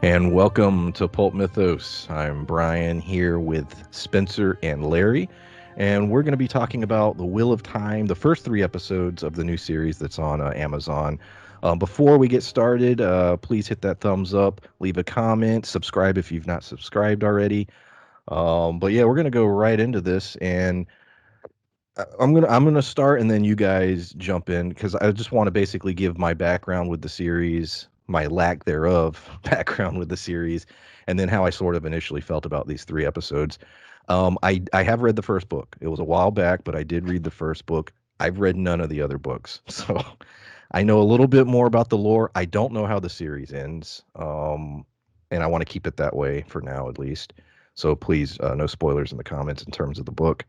And welcome to Pulp Mythos. I'm Brian here with Spencer and Larry, and we're going to be talking about The Wheel of Time, the first three episodes of the new series that's on Amazon. Before we get started, please hit that thumbs up, leave a comment, subscribe if you've not subscribed already. But yeah, we're going to go right into this, and I'm gonna start, and then you guys jump in because I just want to basically give my background with the series, my lack thereof background with the series, and then how I sort of initially felt about these three episodes. I have read the first book. It was a while back, but I did read the first book. I've read none of the other books, so I know a little bit more about the lore. I don't know how the series ends, and I want to keep it that way for now, at least. So please, no spoilers in the comments in terms of the book.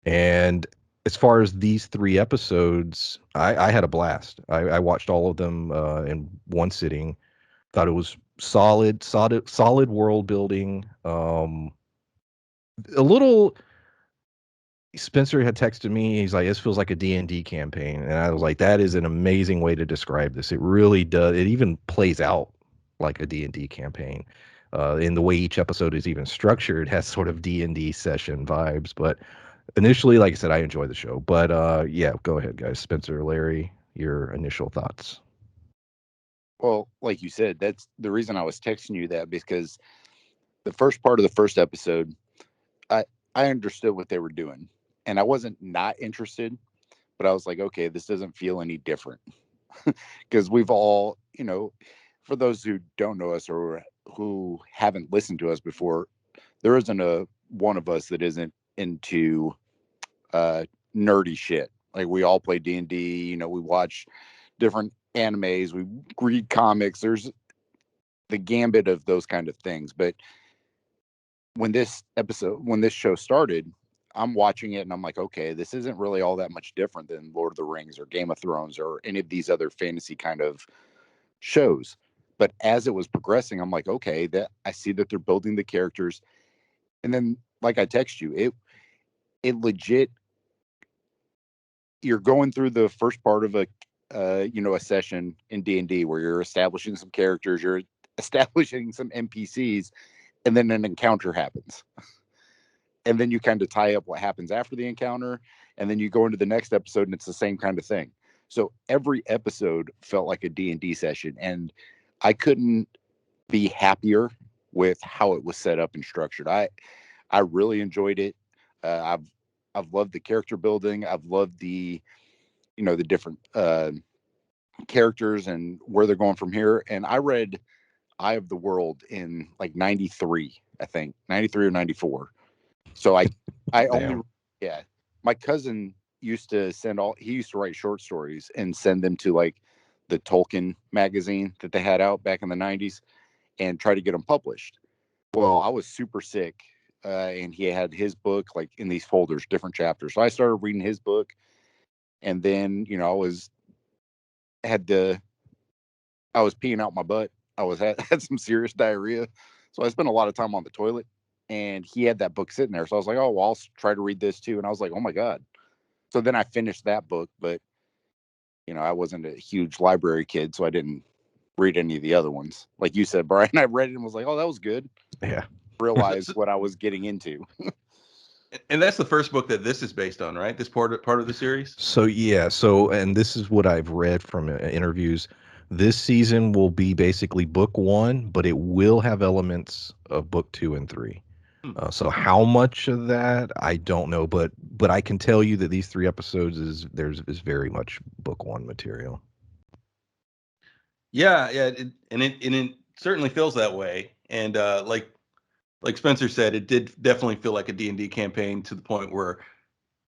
And as far as these three episodes, I had a blast. I watched all of them in one sitting. Thought it was solid world building. A little. Spencer had texted me. He's like, "This feels like a D&D campaign," and I was like, "That is an amazing way to describe this. It really does. It even plays out like a D&D campaign." In the way each episode is even structured, has sort of D&D session vibes, but initially, like I said, I enjoy the show. But yeah, go ahead, guys. Spencer, Larry, your initial thoughts. Well, like you said, that's the reason I was texting you that because the first part of the first episode, I I understood what they were doing, and I wasn't not interested, but I was like, okay, this doesn't feel any different because we've all, for those who don't know us or who haven't listened to us before, there isn't a one of us that isn't into uh nerdy shit. Like we all play D&D, we watch different animes, we read comics. There's the gambit of those kind of things. But when this show started, I'm watching it and I'm like, okay, this isn't really all that much different than Lord of the Rings or Game of Thrones or any of these other fantasy kind of shows. But as it was progressing, I'm like, okay, that I see that they're building the characters. And then, like I text you, it legit, you're going through the first part of a session in D&D where you're establishing some characters, you're establishing some NPCs, and then an encounter happens. And then you kind of tie up what happens after the encounter, and then you go into the next episode and it's the same kind of thing. So every episode felt like a D&D session, and I couldn't be happier with how it was set up and structured. I really enjoyed it. I've loved the character building. I've loved the different characters and where they're going from here. And I read Eye of the World in like 93, I think 93 or 94. So I only, Damn. yeah, my cousin he used to write short stories and send them to like the Tolkien magazine that they had out back in the 90s and try to get them published. Well, I was super sick, and he had his book like in these folders, different chapters. So I started reading his book, and then had the I was peeing out my butt. Had some serious diarrhea, so I spent a lot of time on the toilet. And he had that book sitting there, so I was like, "Oh, well, I'll try to read this too." And I was like, "Oh my god!" So then I finished that book, but I wasn't a huge library kid, so I didn't read any of the other ones. Like you said, Brian, I read it and was like, "Oh, that was good." Yeah. Realized So, what I was getting into. and that's the first book that this is based on, right? This part of the series. So yeah. So and this is what I've read from interviews. This season will be basically book one, but it will have elements of book two and three. Hmm. So how much of that I don't know, but I can tell you that these three episodes is very much book one material. Yeah, yeah, and it certainly feels that way. And like Spencer said, it did definitely feel like a D&D campaign to the point where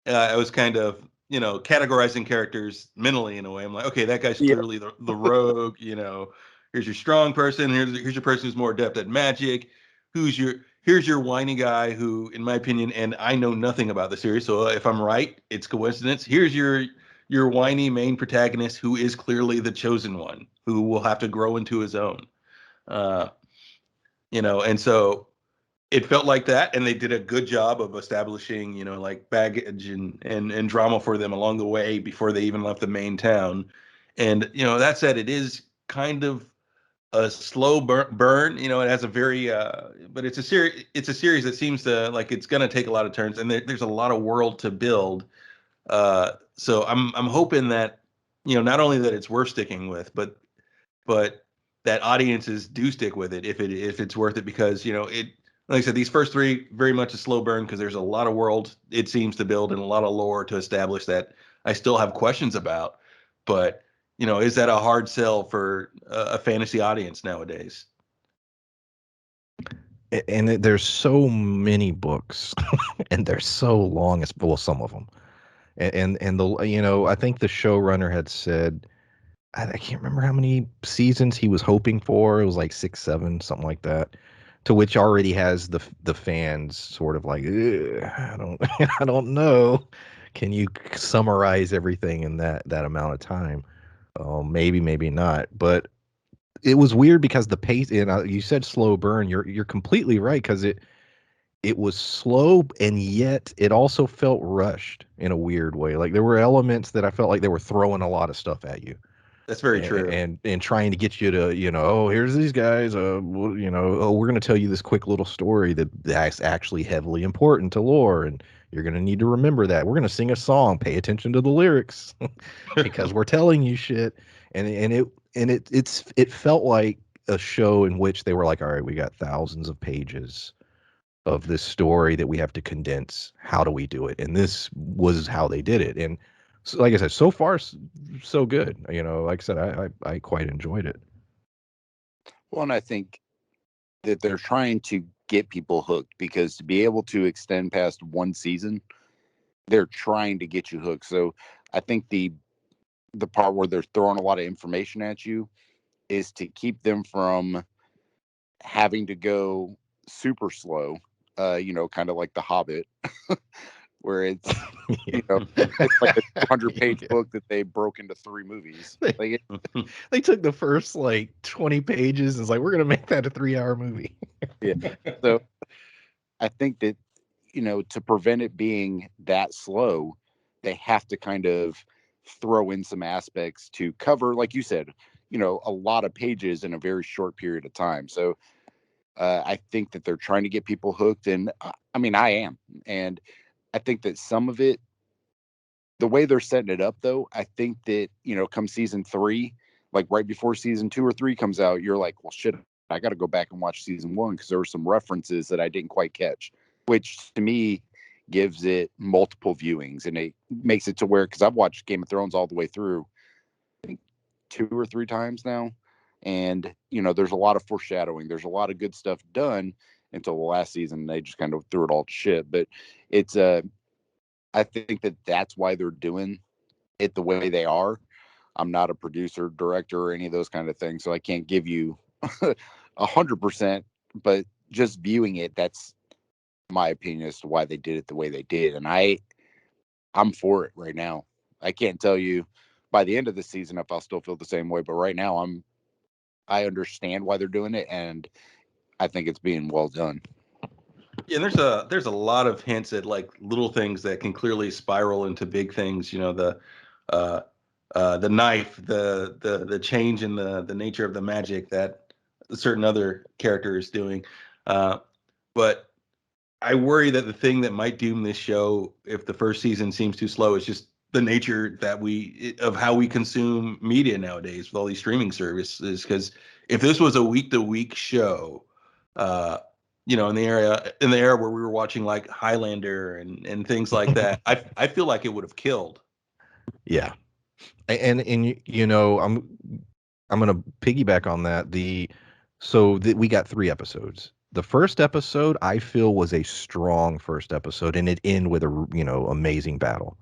I was kind of categorizing characters mentally in a way. I'm like, okay, that guy's Yeah, clearly the rogue. Here's your strong person. Here's your person who's more adept at magic. Here's your whiny guy who, in my opinion, and I know nothing about the series, so if I'm right, it's coincidence. Here's your whiny main protagonist who is clearly the chosen one, who will have to grow into his own. Uh, and so it felt like that, and they did a good job of establishing like baggage and drama for them along the way before they even left the main town. And that said, it is kind of a slow burn. You know, it has a very but it's a series. It's a series that seems to like it's going to take a lot of turns, and there's a lot of world to build. So I'm hoping that not only that it's worth sticking with, but that audiences do stick with it if it's worth it, because it, like I said, these first three very much a slow burn because there's a lot of world it seems to build and a lot of lore to establish that I still have questions about. But is that a hard sell for a fantasy audience nowadays? And there's so many books, and they're so long. As well, some of them, and the I think the showrunner had said, I can't remember how many seasons he was hoping for. It was like 6, 7, something like that. To which already has the fans sort of like, "Ugh, I don't I don't know. Can you summarize everything in that amount of time? Maybe, maybe not. But it was weird because the pace. And you said slow burn. You're completely right, because it was slow, and yet it also felt rushed in a weird way. Like there were elements that I felt like they were throwing a lot of stuff at you, That's very and true. and trying to get you to, oh, here's these guys, oh, we're going to tell you this quick little story that's actually heavily important to lore, and you're going to need to remember that. We're going to sing a song, pay attention to the lyrics, because we're telling you shit. And it felt like a show in which they were like, all right, we got thousands of pages of this story that we have to condense. How do we do it? And this was how they did it. And so, like I said, so far so good. Like I said, I quite enjoyed it. Well, and I think that they're trying to get people hooked, because to be able to extend past one season, they're trying to get you hooked. So I think the part where they're throwing a lot of information at you is to keep them from having to go super slow, kind of like The Hobbit, where it's, Yeah. it's like a 200-page book that they broke into 3 movies. Like, They took the first like 20 pages and it's like, we're gonna make that a 3-hour movie. yeah. So I think that, to prevent it being that slow, they have to kind of throw in some aspects to cover, like you said, a lot of pages in a very short period of time. So I think that they're trying to get people hooked, and I mean, I am, and I think that some of it, the way they're setting it up, though, I think that come season 3, like right before season 2 or 3 comes out, you're like, well, shit, I got to go back and watch season 1 because there were some references that I didn't quite catch, which to me gives it multiple viewings, and it makes it to where, because I've watched Game of Thrones all the way through, I think 2 or 3 times now. And, there's a lot of foreshadowing. There's a lot of good stuff done until the last season. They just kind of threw it all to shit. But it's, I think that that's why they're doing it the way they are. I'm not a producer, director, or any of those kind of things. So I can't give you 100%, but just viewing it, that's my opinion as to why they did it the way they did. And I'm for it right now. I can't tell you by the end of the season if I'll still feel the same way, but right now I understand why they're doing it, and I think it's being well done. Yeah, and there's a lot of hints at like little things that can clearly spiral into big things. Uh, the knife, the change in the nature of the magic that a certain other character is doing. But I worry that the thing that might doom this show, if the first season seems too slow, is just the nature of how we consume media nowadays with all these streaming services. Because if this was a week to week show, uh, in the era where we were watching like Highlander and things like that, I feel like it would have killed. Yeah. And I'm gonna piggyback on that. We got 3 episodes. The first episode I feel was a strong first episode, and it ended with a amazing battle.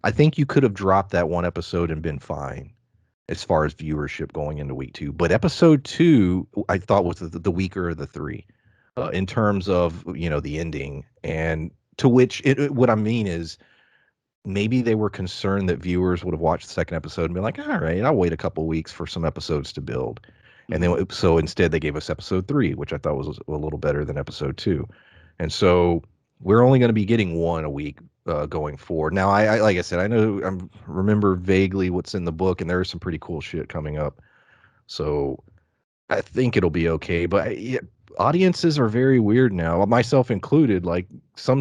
I think you could have dropped that one episode and been fine as far as viewership going into week 2. But episode 2, I thought was the weaker of the 3, in terms of the ending. And to which what I mean is, maybe they were concerned that viewers would have watched the second episode and be like, all right, I'll wait a couple weeks for some episodes to build. And then so instead they gave us episode 3, which I thought was a little better than episode 2. And so we're only going to be getting one a week going forward. Now, I like I said, I remember vaguely what's in the book, and there is some pretty cool shit coming up. So I think it'll be okay, but yeah, audiences are very weird now, myself included. Like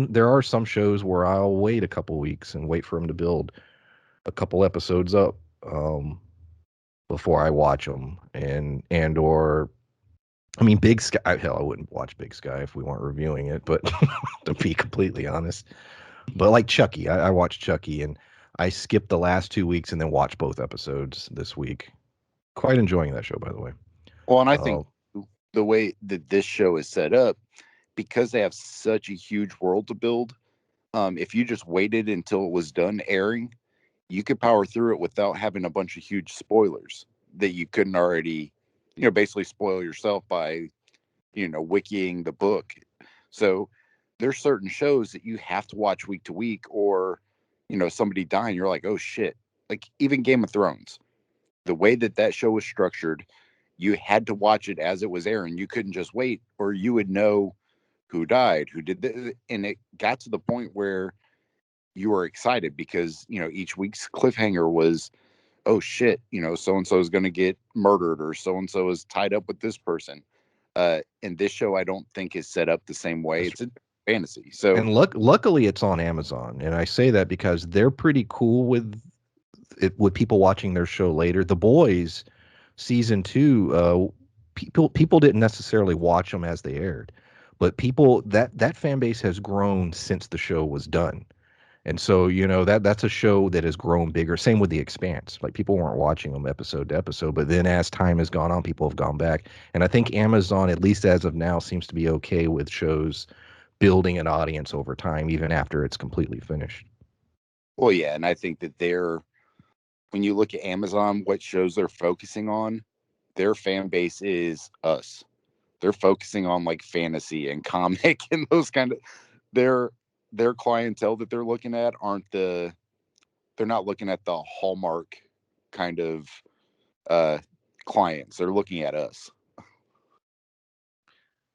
there are some shows where I'll wait a couple weeks and wait for them to build a couple episodes up before I watch them, and or I mean, Big Sky. Hell, I wouldn't watch Big Sky if we weren't reviewing it, but to be completely honest. But like Chucky, I watched Chucky, and I skipped the last 2 weeks and then watched both episodes this week. Quite enjoying that show, by the way. Well, and I Uh, think the way that this show is set up, because they have such a huge world to build, if you just waited until it was done airing, you could power through it without having a bunch of huge spoilers that you couldn't already, basically spoil yourself by, wikiing the book. So there's certain shows that you have to watch week to week, or, somebody dying, you're like, oh shit. Like even Game of Thrones, the way that show was structured, you had to watch it as it was airing. You couldn't just wait, or you would know who died, who did this. And it got to the point where you were excited because, each week's cliffhanger was, oh shit, so and so is going to get murdered, or so and so is tied up with this person. And this show, I don't think is set up the same way. It's a fantasy. So, and luckily, it's on Amazon, and I say that because they're pretty cool with it, with people watching their show later. The Boys season 2, people didn't necessarily watch them as they aired, but people that fan base has grown since the show was done. And so, that's a show that has grown bigger. Same with The Expanse. Like people weren't watching them episode to episode, but then as time has gone on, people have gone back. And I think Amazon, at least as of now, seems to be okay with shows building an audience over time, even after it's completely finished. well, yeah. And I think that when you look at Amazon, what shows they're focusing on, their fan base is us. They're focusing on like fantasy and comic and those kind of their clientele that they're looking at they're not looking at the Hallmark kind of uh clients. They're looking at us.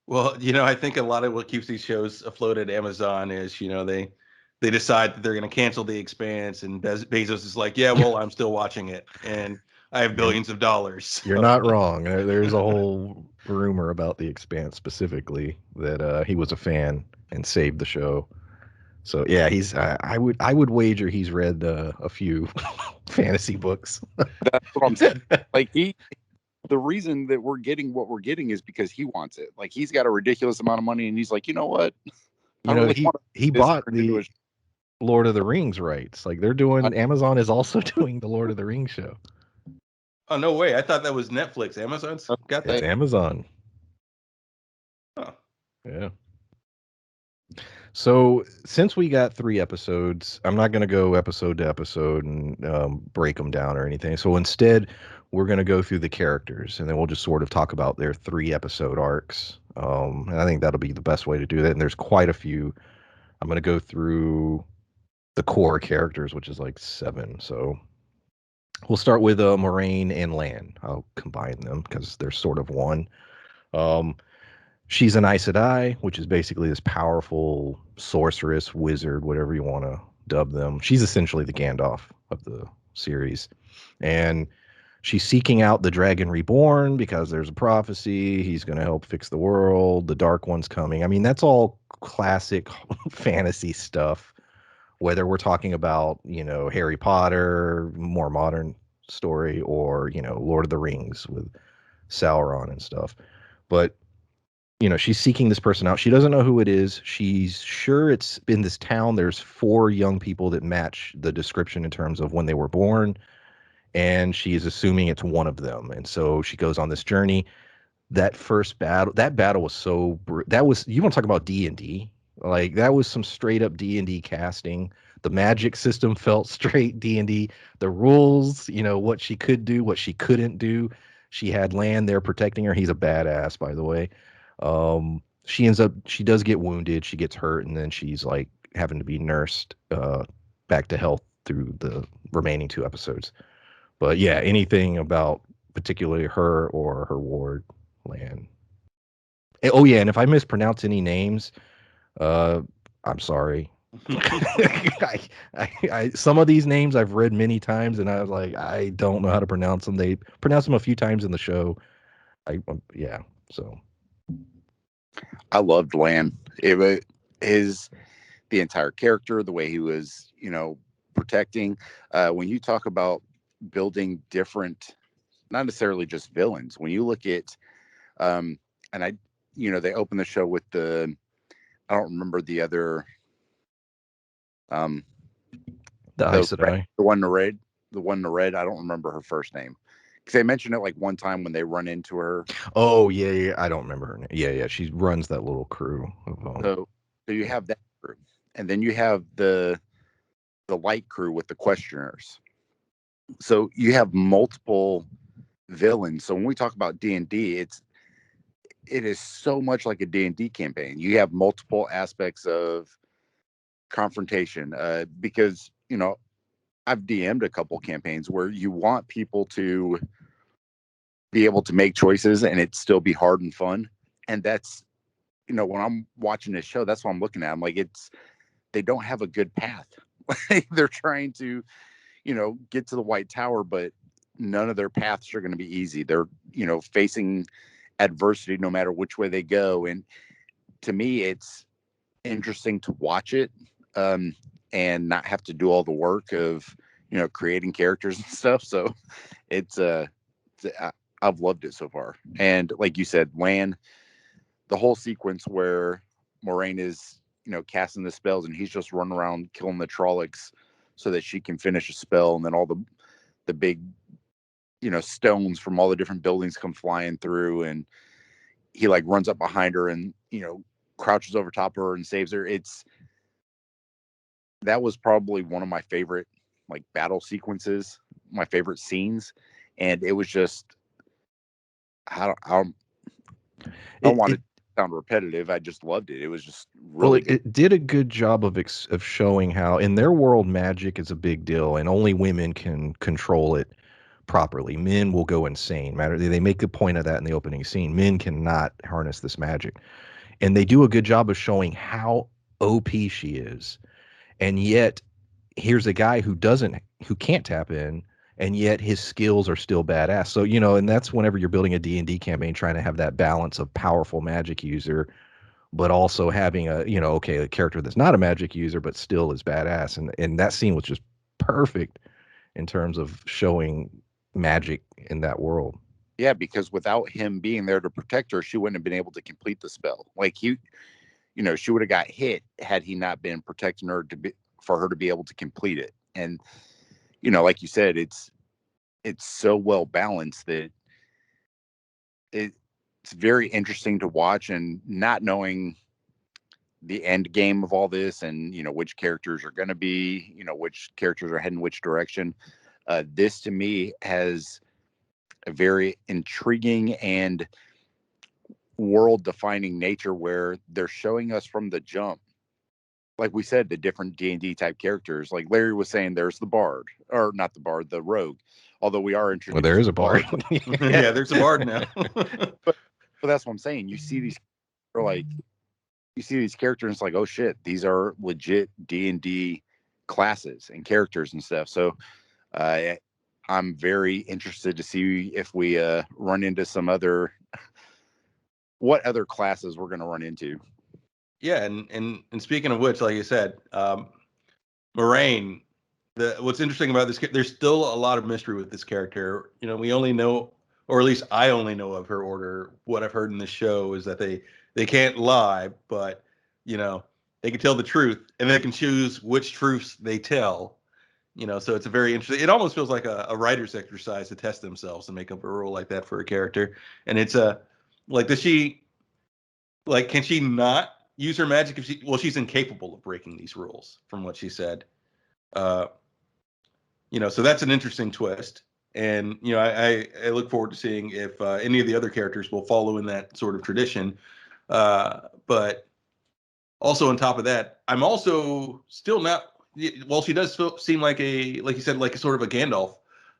Well, I think a lot of what keeps these shows afloat at Amazon is, they decide that they're going to cancel The Expanse, and Bezos is like, yeah, well, I'm still watching it, and I have You're, billions of dollars. you're not wrong. There's a whole rumor about The Expanse specifically that he was a fan and saved the show. So yeah, I would wager he's read a few fantasy books. That's what I'm saying. Like the reason that we're getting what we're getting is because he wants it. Like he's got a ridiculous amount of money, and he's like, you know what? I really He want he this bought turned into the Lord of the Rings rights. Like they're doing, Amazon is also doing the Lord of the Rings show. Oh, no way. I thought that was Netflix. Amazon's got It's that? Amazon. Oh. Yeah. So since we got 3 episodes, I'm not going to go episode to episode and break them down or anything. So instead, we're going to go through the characters, and then we'll just sort of talk about their 3 episode arcs. And I think that'll be the best way to do that. And there's quite a few. I'm going to go through the core characters, which is like 7. So we'll start with Moraine and Lan. I'll combine them because they're sort of one. Um, she's an Aes Sedai, which is basically this powerful sorceress, wizard, whatever you want to dub them. She's essentially the Gandalf of the series. And she's seeking out the Dragon Reborn because there's a prophecy. He's going to help fix the world. The Dark One's coming. I mean, that's all classic fantasy stuff, whether we're talking about, Harry Potter, more modern story, or, Lord of the Rings with Sauron and stuff. But she's seeking this person out. She doesn't know who it is. She's sure it's in this town. There's 4 young people that match the description in terms of when they were born, and she is assuming it's one of them. And so she goes on this journey. That battle was that was, you want to talk about D&D? Like that was some straight up D&D casting. The magic system felt straight D&D. The rules, what she could do, what she couldn't do. She had Lan there protecting her. He's a badass, by the way. She does get wounded. She gets hurt, and then she's like having to be nursed back to health through the remaining 2 episodes. But yeah, anything about particularly her or her ward, Lan. Oh yeah, and if I mispronounce any names, I'm sorry. Some of these names I've read many times, and I was like, I don't know how to pronounce them. They pronounce them a few times in the show. Yeah. So I loved Lan. It was the entire character, the way he was, protecting. When you talk about building different, not necessarily just villains, when you look at, and they open the show with I don't remember the other, um, the the Aes red, Sedai. the one in the red. I don't remember her first name because they mentioned it like one time when they run into her. Oh yeah, yeah. I don't remember her name. Yeah, yeah. She runs that little crew of So, so you have that crew, and then you have the light crew with the questioners. So you have multiple villains. So when we talk about D&D, it is so much like a D&D campaign. You have multiple aspects of confrontation, because I've DM'd a couple campaigns where you want people to be able to make choices and it still be hard and fun. And that's, when I'm watching this show, that's what I'm looking at. I'm like, they don't have a good path. They're trying to, get to the White Tower, but none of their paths are going to be easy. They're, facing adversity no matter which way they go. And to me, it's interesting to watch it, and not have to do all the work of, creating characters and stuff. So it's, I've loved it so far. And like you said, Lan, the whole sequence where Moraine is, casting the spells and he's just running around killing the Trollocs so that she can finish a spell. And then all the big, stones from all the different buildings come flying through, and he like runs up behind her and, crouches over top of her and saves her. That was probably one of my favorite like battle sequences, my favorite scenes. And it was just, I don't it, want it to sound repetitive. I just loved it. It was just well, really good. it did a good job of showing how in their world magic is a big deal, and only women can control it properly. Men will go insane. They make a point of that in the opening scene. Men cannot harness this magic, and they do a good job of showing how OP she is, and yet here's a guy who can't tap in, and yet his skills are still badass. So and that's whenever you're building a D&D campaign, trying to have that balance of powerful magic user but also having a character that's not a magic user but still is badass. And that scene was just perfect in terms of showing magic in that world. Yeah, because without him being there to protect her, she wouldn't have been able to complete the spell. Like she would have got hit had he not been protecting her for her to be able to complete it. And like you said, it's so well balanced that it's very interesting to watch, and not knowing the end game of all this, and which characters are going to be, which characters are heading which direction. This to me has a very intriguing and world defining nature where they're showing us from the jump, like we said, the different D&D type characters. Like Larry was saying, there's the bard, or not the bard, the rogue, although we are Well, introduced there to is a the bard. bard. Yeah, there's a bard now. But that's what I'm saying. You see these, or like you see these characters and it's like, oh shit, these are legit D&D classes and characters and stuff. So I'm very interested to see if we run into what other classes we're going to run into. Yeah, and speaking of which, like you said, Moraine. What's interesting about this, there's still a lot of mystery with this character. We only know, or at least I only know of her order. What I've heard in the show is that they can't lie, but they can tell the truth, and they can choose which truths they tell. So it's a very interesting. It almost feels like a writer's exercise to test themselves and make up a rule like that for a character. And it's like, does she, like, can she not use her magic if she's incapable of breaking these rules from what she said. Uh, so that's an interesting twist. And, I look forward to seeing if any of the other characters will follow in that sort of tradition. But also on top of that, I'm also still not, well, she does seem like like you said, like a sort of a Gandalf.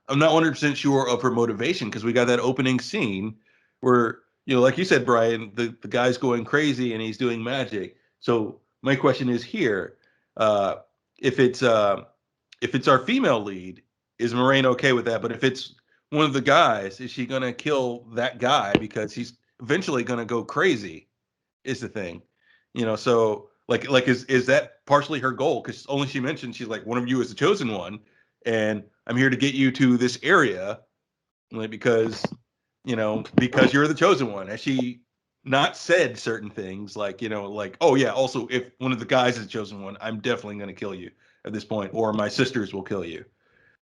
I'm not 100% sure of her motivation, because we got that opening scene where, like you said, Brian, the guy's going crazy and he's doing magic. So my question is here, uh, if it's our female lead, is Moraine okay with that? But if it's one of the guys? Is she gonna kill that guy because he's eventually gonna go crazy? Is the thing, So like is that partially her goal? Because only she mentioned she's like, one of you is the chosen one, and I'm here to get you to this area, like because you're the chosen one. Has she not said certain things like, oh yeah, also if one of the guys is the chosen one, I'm definitely going to kill you at this point, or my sisters will kill you.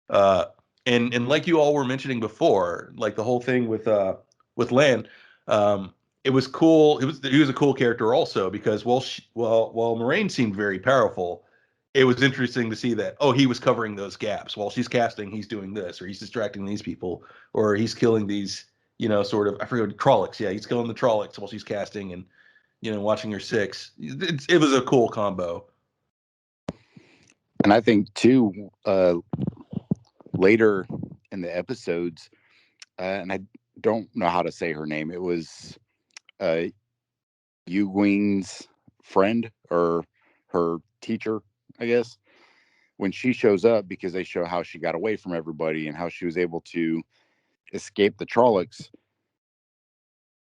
Uh, and like you all were mentioning before, like the whole thing with Lan, um, it was cool. He was a cool character also because while Moraine seemed very powerful, it was interesting to see that he was covering those gaps while she's casting. He's doing this, or he's distracting these people, or he's killing these sort of I forget Trollocs. Yeah, he's killing the Trollocs while she's casting and watching her six. It was a cool combo. And I think too, later in the episodes, and I don't know how to say her name. It was Ewing's friend or her teacher, I guess. When she shows up, because they show how she got away from everybody and how she was able to escape the Trollocs,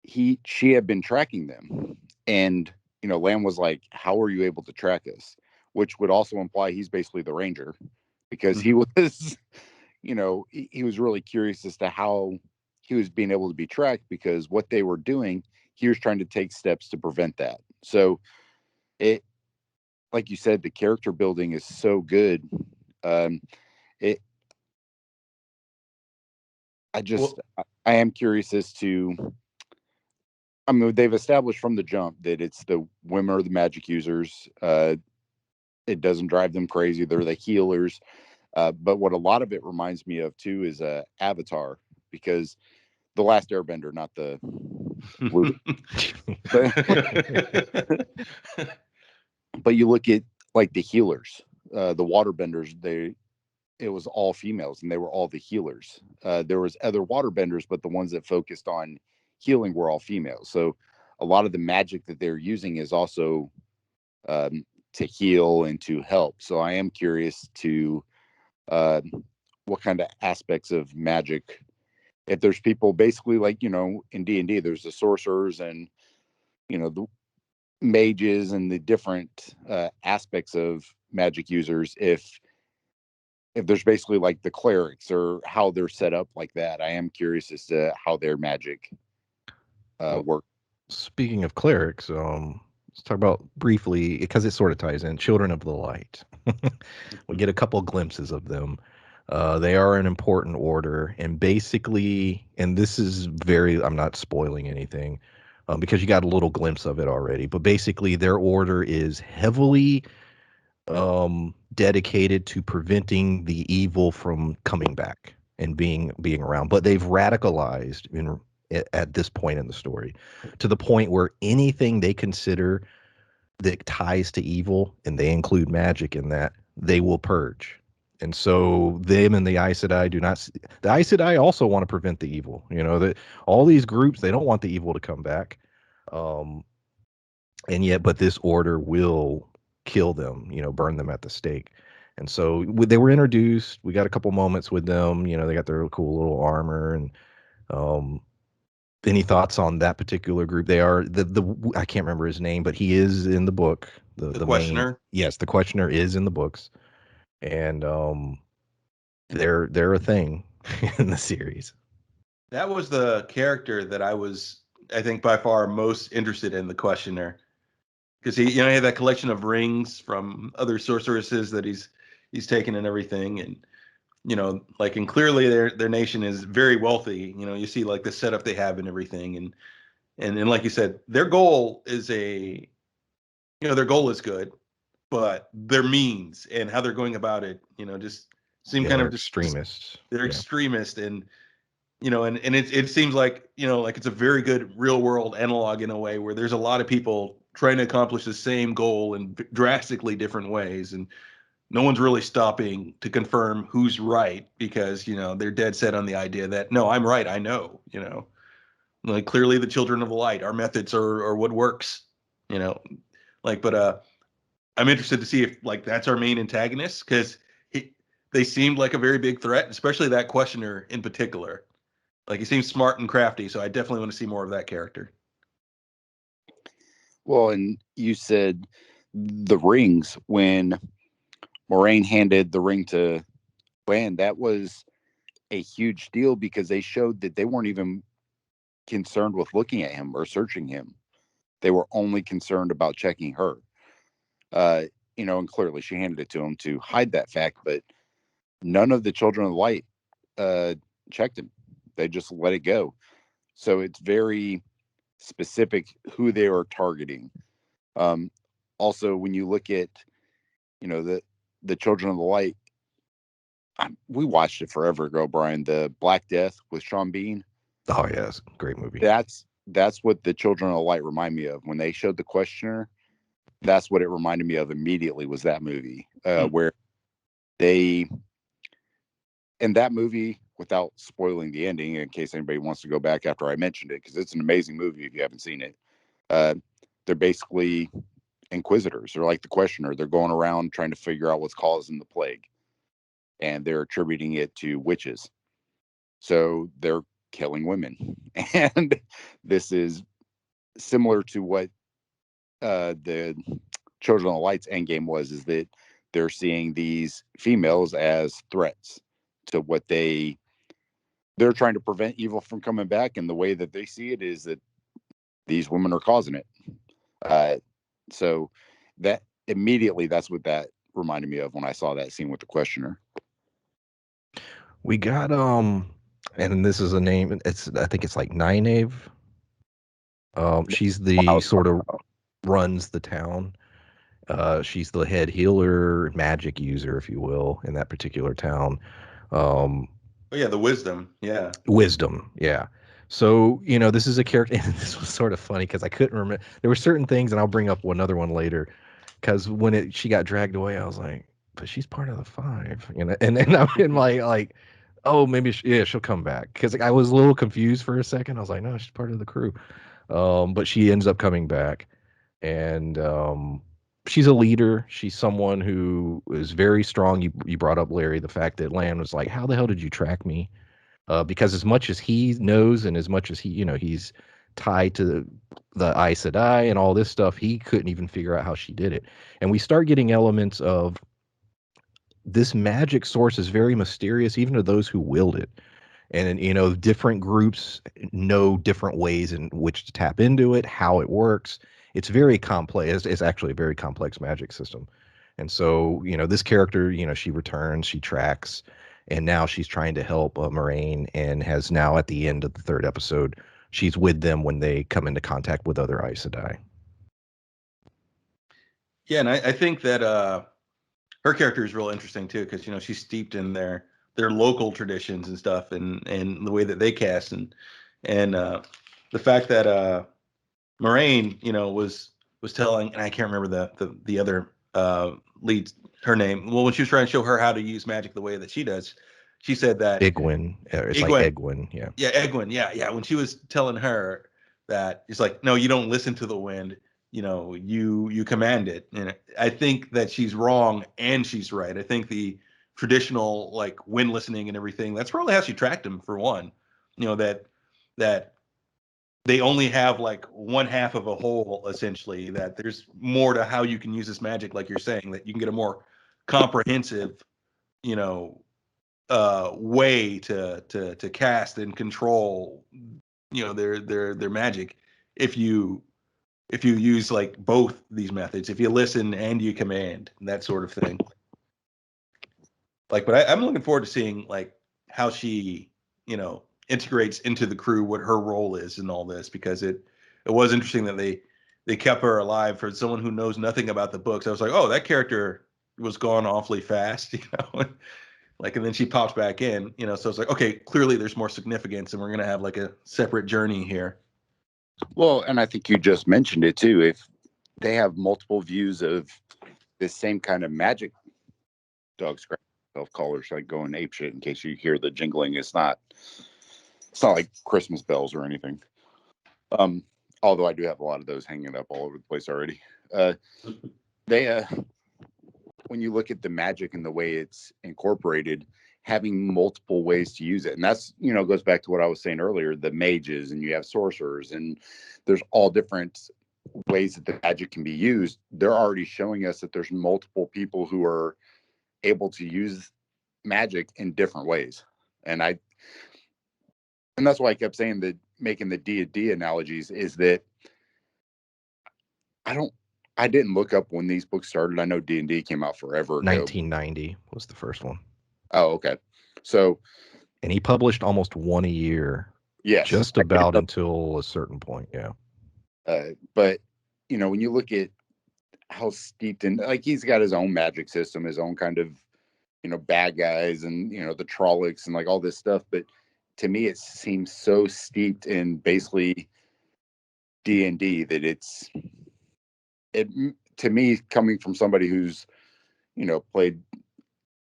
she had been tracking them, and Lamb was like, "How are you able to track us?" Which would also imply he's basically the ranger, because he was, he was really curious as to how he was being able to be tracked, because what they were doing, he was trying to take steps to prevent that. So it, like you said, the character building is so good. Um, it, Well, I am curious as to. I mean, they've established from the jump that it's the women are the magic users. It doesn't drive them crazy. They're the healers. But what a lot of it reminds me of too is Avatar, because the Last Airbender, not the movie. But you look at like the healers, the waterbenders. It was all females, and they were all the healers. There was other waterbenders, but the ones that focused on healing were all females. So a lot of the magic that they're using is also to heal and to help. So I am curious to what kind of aspects of magic. If there's people basically like in D&D, there's the sorcerers and the mages and the different aspects of magic users. If there's basically like the clerics or how they're set up like that, I am curious as to how their magic Well, work. speaking of clerics, let's talk about briefly, because it sort of ties in, Children of the Light. We get a couple glimpses of them. They are an important order, and basically, and this is I'm not spoiling anything, because you got a little glimpse of it already, but basically their order is heavily dedicated to preventing the evil from coming back and being around. But they've radicalized at this point in the story to the point where anything they consider that ties to evil, and they include magic in that, they will purge. And so them and the Aes Sedai do not. The Aes Sedai also want to prevent the evil. That all these groups, they don't want the evil to come back. Um, and yet, but this order will kill them. Burn them at the stake. And so they were introduced. We got a couple moments with them. They got their cool little armor. And um, any thoughts on that particular group? They are the I can't remember his name, but he is in the book. The main, questioner. yes, the questioner is in the books, and they're a thing in the series. That was the character that I think, by far most interested in, the questioner, because he had that collection of rings from other sorceresses that he's taken and everything, and and clearly their nation is very wealthy. You see like the setup they have and everything, and like you said, their goal is good, but their means and how they're going about it, just seem Yeah, kind they're of just extremists. they're Yeah. extremist, and and it seems like like it's a very good real world analog in a way where there's a lot of people trying to accomplish the same goal in drastically different ways, and no one's really stopping to confirm who's right, because they're dead set on the idea that, no, I'm right, I know. Like, clearly the children of the light, our methods are what works. you know but I'm interested to see if like that's our main antagonist, because they seemed like a very big threat, especially that questioner in particular. Like he seems smart and crafty, so I definitely want to see more of that character. Well, and you said the rings when Moraine handed the ring to Lan, that was a huge deal because they showed that they weren't even concerned with looking at him or searching him. They were only concerned about checking her. And clearly she handed it to him to hide that fact, but none of the Children of the Light checked him. They just let it go. So it's very specific who they are targeting. Also, when you look at, the Children of the Light, we watched it forever ago, Brian, the Black Death with Sean Bean. Oh, yes. Great movie. That's what the Children of the Light remind me of. When they showed the questioner, that's what it reminded me of immediately, was that movie, where they, in that movie, without spoiling the ending, in case anybody wants to go back after I mentioned it, because it's an amazing movie if you haven't seen it. They're basically inquisitors. They're like the questioner. They're going around trying to figure out what's causing the plague, and they're attributing it to witches. So they're killing women. And this is similar to what the Children of the Light's endgame was, is that they're seeing these females as threats to what they're trying to prevent evil from coming back. And the way that they see it is that these women are causing it. So that immediately, that's what that reminded me of when I saw that scene with the questioner. We got and this is a name. I think it's like Nynaeve. She's the sort of runs the town. She's the head healer, magic user, if you will, in that particular town. Oh yeah, the wisdom. Yeah. Wisdom. Yeah. So, this is a character, and this was sort of funny because I couldn't remember. There were certain things, and I'll bring up another one later, because when she got dragged away, I was like, but she's part of the five, and then I'm in my like, oh, maybe she'll come back, because I was a little confused for a second. I was like, no, she's part of the crew. But she ends up coming back, and she's a leader. She's someone who is very strong. You brought up, Larry, the fact that Lan was like, how the hell did you track me? Because as much as he knows, and as much as he's tied to the Aes Sedai and all this stuff, he couldn't even figure out how she did it. And we start getting elements of this magic source is very mysterious, even to those who wield it. And, different groups know different ways in which to tap into it, how it works. It's very complex. It's actually a very complex magic system. And so, this character, she returns, she tracks, and now she's trying to help Moraine, and has now, at the end of the third episode, she's with them when they come into contact with other Aes Sedai. Yeah, and I think that her character is real interesting too, because she's steeped in their local traditions and stuff, and the way that they cast, and the fact that Moraine, was telling, and I can't remember the other lead, her name. Well, when she was trying to show her how to use magic the way that she does, she said that Egwene. It's like Egwene. Yeah. Yeah, Egwene. Yeah. When she was telling her that, it's like, no, you don't listen to the wind. You command it. And I think that she's wrong and she's right. I think the traditional like wind listening and everything, that's probably how she tracked him, for one. That they only have like one half of a whole, essentially, that there's more to how you can use this magic, like you're saying, that you can get a more comprehensive, way to cast and control, their magic, if you use like both these methods, if you listen and you command, that sort of thing. Like, but I'm looking forward to seeing like how she, integrates into the crew, what her role is in all this, because it was interesting that they kept her alive for someone who knows nothing about the books. I was like, oh, that character was gone awfully fast, like, and then she pops back in, so it's like, okay, clearly there's more significance, and we're going to have like a separate journey here. Well, and I think you just mentioned it too. If they have multiple views of this same kind of magic, dog scratch self-callers like going apeshit. In case you hear the jingling, it's not like Christmas bells or anything. Although I do have a lot of those hanging up all over the place already. when you look at the magic and the way it's incorporated, having multiple ways to use it. And that's, goes back to what I was saying earlier, the mages, and you have sorcerers, and there's all different ways that the magic can be used. They're already showing us that there's multiple people who are able to use magic in different ways. And that's why I kept saying that, making the D&D analogies, is that I didn't look up when these books started. I know D&D came out forever ago. 1990 was the first one. Oh, okay. So, and he published almost one a year. Yes. Just about until a certain point. Yeah. But, when you look at how steeped in, like, he's got his own magic system, his own kind of, bad guys, and, the Trollocs and like all this stuff. But to me, it seems so steeped in basically D&D that it to me, coming from somebody who's, played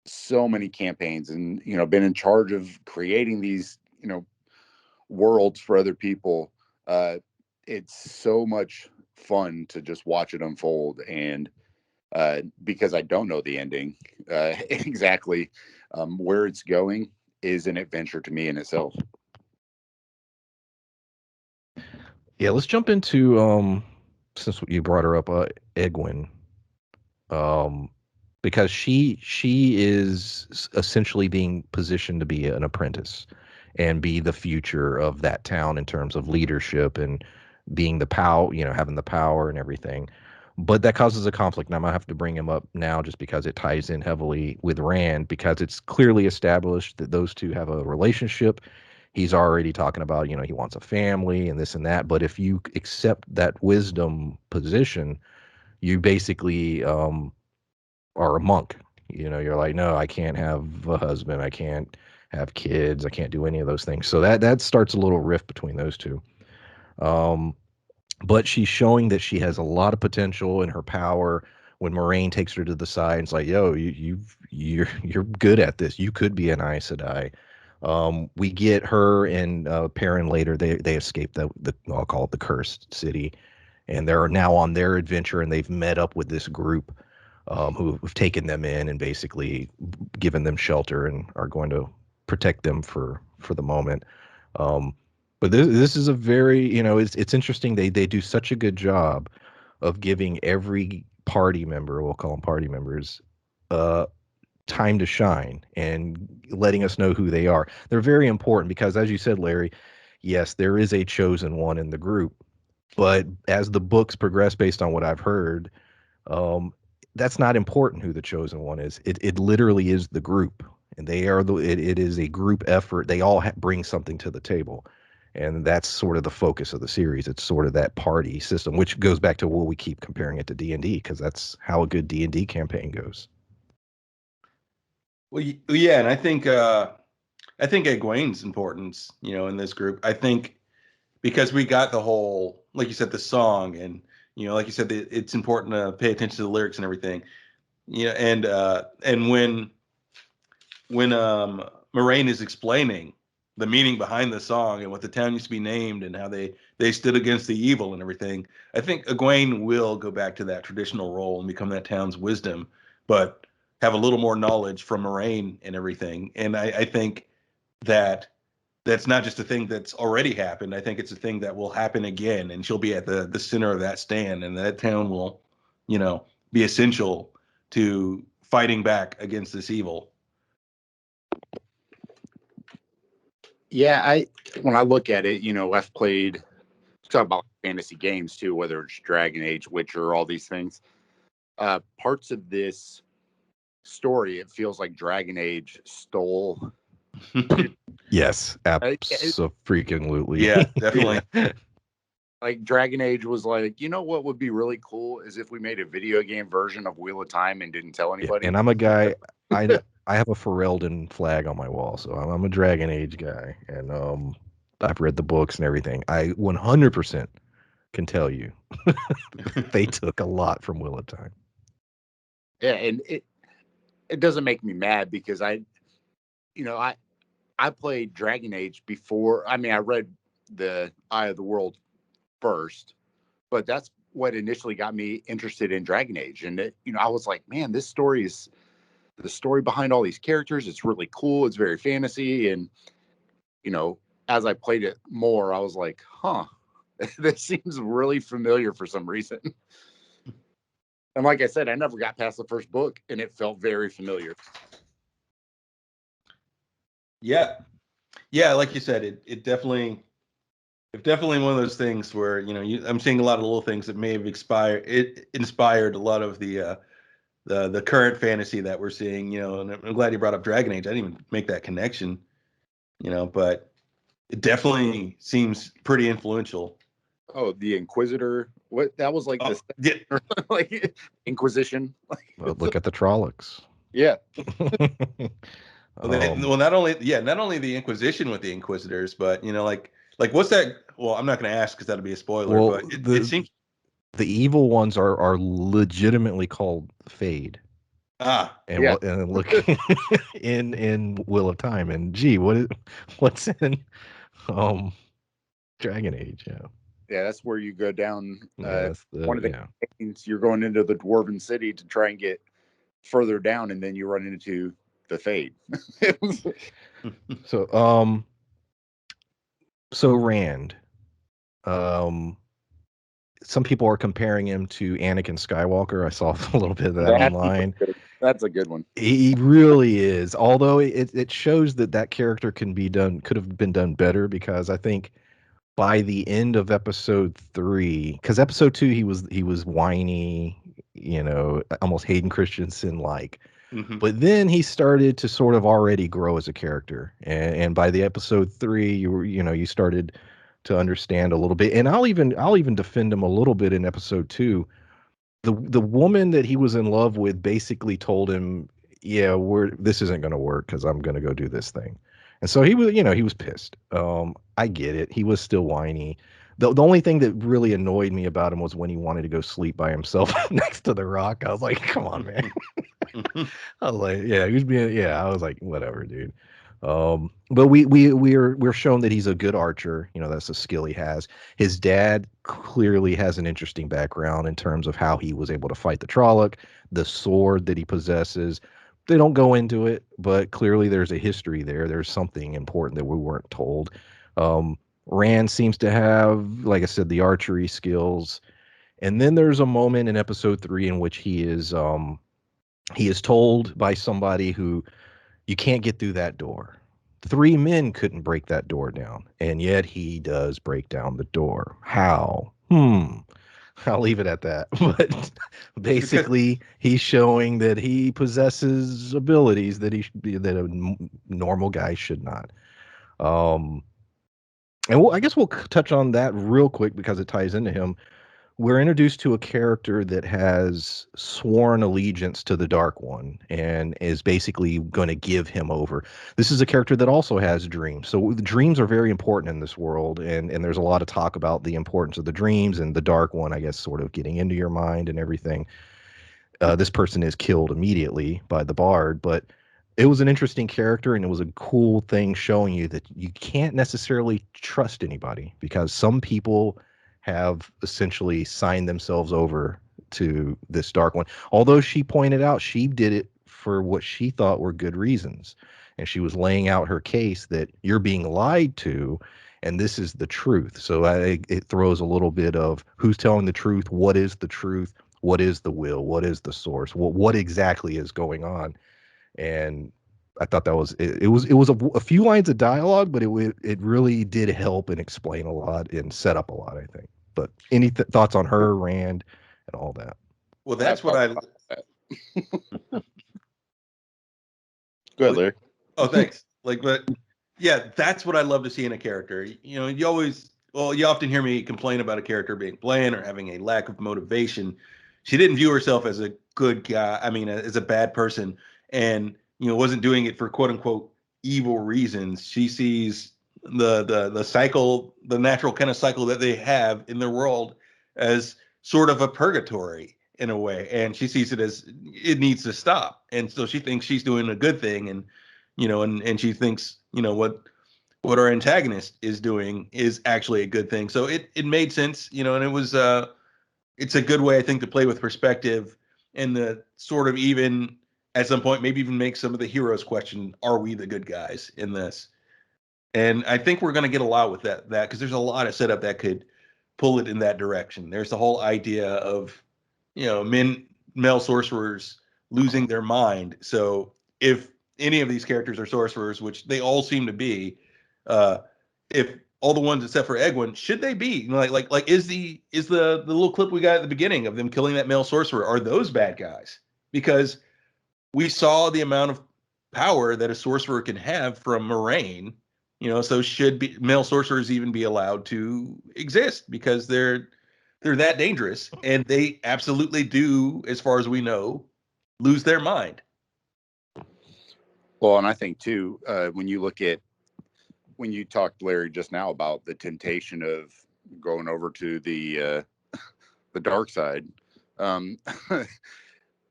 so many campaigns and, been in charge of creating these, worlds for other people, it's so much fun to just watch it unfold. And because I don't know the ending exactly, where it's going is an adventure to me in itself. Yeah, let's jump into since you brought her up, Egwene, because she is essentially being positioned to be an apprentice and be the future of that town in terms of leadership and being the power, having the power and everything. But that causes a conflict, and I'm gonna have to bring him up now just because it ties in heavily with Rand, because it's clearly established that those two have a relationship. He's already talking about, he wants a family and this and that. But if you accept that wisdom position, you basically are a monk. You're like, no, I can't have a husband, I can't have kids, I can't do any of those things. So that starts a little rift between those two. But she's showing that she has a lot of potential in her power. When Moraine takes her to the side and it's like, yo, you're good at this. You could be an Aes Sedai. We get her and Perrin later. They escape the I'll call it the cursed city, and they're now on their adventure, and they've met up with this group who've taken them in and basically given them shelter and are going to protect them for the moment. But this is a very, it's interesting. They do such a good job of giving every party member, we'll call them party members, time to shine and letting us know who they are. They're very important because, as you said, Larry, yes, there is a chosen one in the group. But as the books progress, based on what I've heard, that's not important who the chosen one is. It literally is the group, and they are it is a group effort. They all bring something to the table, and that's sort of the focus of the series. It's sort of that party system, which goes back to what we keep comparing it to D&D, because that's how a good D&D campaign goes. Well, yeah, and I think Egwene's importance, in this group. I think because we got the whole, like you said, the song, and like you said, it's important to pay attention to the lyrics and everything. And when Moraine is explaining the meaning behind the song and what the town used to be named and how they stood against the evil and everything, I think Egwene will go back to that traditional role and become that town's wisdom, but have a little more knowledge from Moraine and everything. And I think that's not just a thing that's already happened. I think it's a thing that will happen again, and she'll be at the center of that stand, and that town will, be essential to fighting back against this evil. Yeah, when I look at it, I've played, talk about fantasy games too, whether it's Dragon Age, Witcher, all these things. Parts of this story, it feels like Dragon Age stole. Yes, absolutely. Yeah, definitely. Like Dragon Age was like, what would be really cool is if we made a video game version of Wheel of Time and didn't tell anybody. Yeah, and I'm a guy. I have a Ferelden flag on my wall, so I'm a Dragon Age guy, and I've read the books and everything. I 100% can tell you they took a lot from Wheel of Time. Yeah, and it doesn't make me mad because I played Dragon Age before. I mean, I read the Eye of the World first, but that's what initially got me interested in Dragon Age. And I was like, man, this story is the story behind all these characters. It's really cool. It's very fantasy. And as I played it more, I was like, huh, this seems really familiar for some reason. And like I said, I never got past the first book, and it felt very familiar. Yeah, like you said, it definitely one of those things where I'm seeing a lot of little things that may have inspired a lot of the current fantasy that we're seeing. And I'm glad you brought up Dragon Age. I didn't even make that connection. But it definitely seems pretty influential. Oh, the Inquisitor. What that was like yeah. like Inquisition. Well, look at the Trollocs. Yeah. Well, not only the Inquisition with the Inquisitors, but like what's that? Well, I'm not going to ask because that'll be a spoiler. Well, but it seems the evil ones are legitimately called Fade. And yeah. And look in Will of Time, and what's in Dragon Age? Yeah, that's where you go down. One of the things you're going into the Dwarven city to try and get further down, and then you run into the Fade. So Rand, some people are comparing him to Anakin Skywalker. I saw a little bit of that online. That's a good one. He really is. Although it shows that character could have been done better, because I think by the end of episode 3, because episode 2 he was whiny, almost Hayden Christensen like. Mm-hmm. But then he started to sort of already grow as a character, and by the episode 3, you started to understand a little bit. And I'll even defend him a little bit in episode 2. The woman that he was in love with basically told him, "Yeah, this isn't going to work because I'm going to go do this thing." And so he was pissed. I get it. He was still whiny. The only thing that really annoyed me about him was when he wanted to go sleep by himself next to the rock. I was like, "Come on, man." I was like, yeah, he was being, yeah. I was like, whatever, dude. But we're shown that he's a good archer. That's a skill he has. His dad clearly has an interesting background in terms of how he was able to fight the Trolloc, the sword that he possesses. They don't go into it, but clearly there's a history there. There's something important that we weren't told. Rand seems to have, like I said, the archery skills. And then there's a moment in episode 3 in which he is told by somebody who, you can't get through that door. 3 men couldn't break that door down, and yet he does break down the door. How? I'll leave it at that. But basically, he's showing that he possesses abilities that that a normal guy should not. And I guess we'll touch on that real quick because it ties into him. We're introduced to a character that has sworn allegiance to the Dark One and is basically going to give him over. This is a character that also has dreams. So the dreams are very important in this world, and there's a lot of talk about the importance of the dreams and the Dark One, I guess, sort of getting into your mind and everything. This person is killed immediately by the Bard, but it was an interesting character, and it was a cool thing showing you that you can't necessarily trust anybody, because some people have essentially signed themselves over to this Dark One. Although she pointed out she did it for what she thought were good reasons. And she was laying out her case that you're being lied to, and this is the truth. So it throws a little bit of who's telling the truth, what is the truth, what is the will, what is the source, what exactly is going on. And I thought that was it was a few lines of dialogue, but it really did help and explain a lot and set up a lot, I think. But any thoughts on her, Rand, and all that? Well, that's what I. Go ahead, Larry. Oh, thanks. But yeah, that's what I love to see in a character. You often hear me complain about a character being bland or having a lack of motivation. She didn't view herself as a good guy. I mean, as a bad person, and wasn't doing it for quote unquote evil reasons. She sees the cycle, the natural kind of cycle that they have in their world, as sort of a purgatory in a way, and she sees it as it needs to stop. And so she thinks she's doing a good thing, and and she thinks what our antagonist is doing is actually a good thing. So it made sense, and it was it's a good way, I think, to play with perspective and the sort of even at some point maybe even make some of the heroes question, are we the good guys in this? And I think we're going to get a lot with that because there's a lot of setup that could pull it in that direction. There's the whole idea of, male sorcerers losing their mind. So if any of these characters are sorcerers, which they all seem to be, uh, if all the ones except for Egwin, should they be? Like is the little clip we got at the beginning of them killing that male sorcerer, are those bad guys? Because we saw the amount of power that a sorcerer can have from Moraine. So should male sorcerers even be allowed to exist because they're that dangerous, and they absolutely do, as far as we know, lose their mind. Well, and I think too, when you talked, Larry, just now about the temptation of going over to the dark side, um,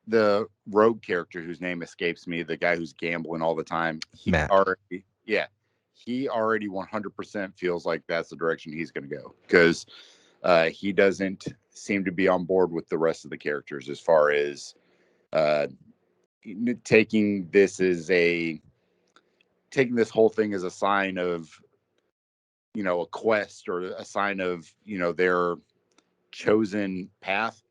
the rogue character whose name escapes me, the guy who's gambling all the time, Matt. he already 100% feels like that's the direction he's going to go, because he doesn't seem to be on board with the rest of the characters as far as uh, taking this whole thing as a sign of, a quest or a sign of, their chosen path.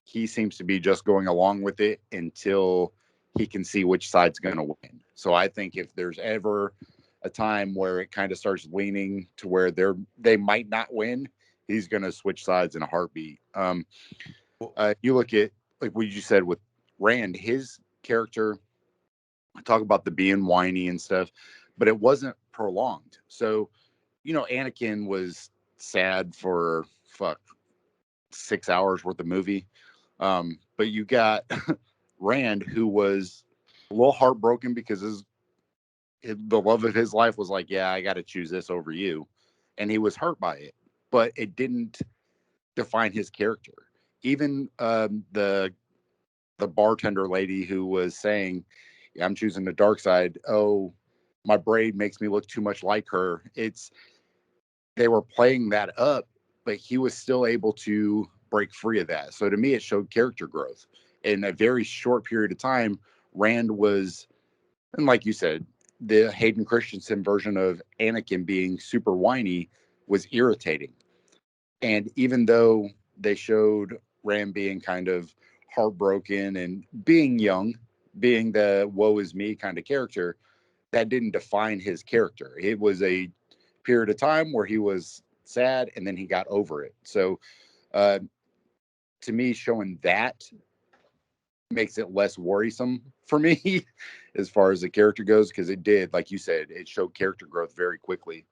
He seems to be just going along with it until he can see which side's going to win. So I think if there's ever a time where it kind of starts leaning to where they might not win, he's going to switch sides in a heartbeat. You look at, like what you said with Rand, his character, talk about the being whiny and stuff, but it wasn't prolonged. So, Anakin was sad for 6 hours worth of movie. But you got Rand, who was a little heartbroken because the love of his life was like, yeah, I got to choose this over you. And he was hurt by it, but it didn't define his character. Even the bartender lady who was saying, yeah, I'm choosing the dark side. Oh, my braid makes me look too much like her. They were playing that up, but he was still able to break free of that. So to me, it showed character growth. In a very short period of time, Rand was, and like you said, the Hayden Christensen version of Anakin being super whiny was irritating. And even though they showed Rand being kind of heartbroken and being young, being the woe is me kind of character, that didn't define his character. It was a period of time where he was sad and then he got over it. So uh, to me, showing that makes it less worrisome for me as far as the character goes, because it did, like you said, it showed character growth very quickly.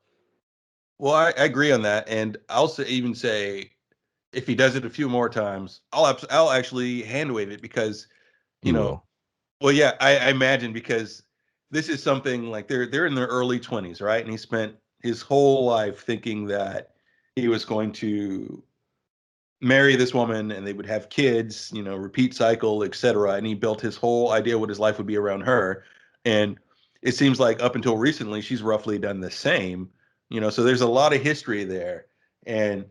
Well, I agree on that, and I'll even say if he does it a few more times, I'll actually hand wave it because you You know will. well, yeah, I imagine because this is something like they're in their early 20s, right? And he spent his whole life thinking that he was going to marry this woman and they would have kids, repeat cycle, etc. And he built his whole idea what his life would be around her. And it seems like up until recently, she's roughly done the same, so there's a lot of history there. And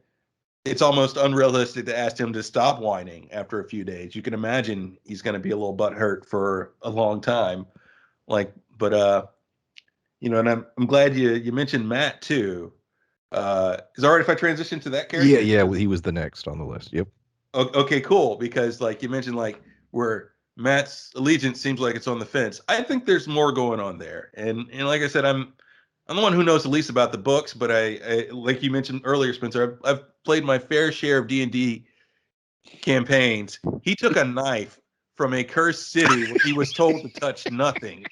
it's almost unrealistic to ask him to stop whining after a few days. You can imagine he's going to be a little butthurt for a long time. And I'm glad you mentioned Matt too. Is it all right if I transition to that Yeah, character? yeah, he was the next on the list. Yep. Okay, cool. Because like you mentioned, like where Matt's allegiance seems like it's on the fence. I think there's more going on there. And like I said, I'm the one who knows the least about the books, but I like you mentioned earlier, Spencer. I've played my fair share of D&D campaigns. He took a knife from a cursed city where he was told to touch nothing.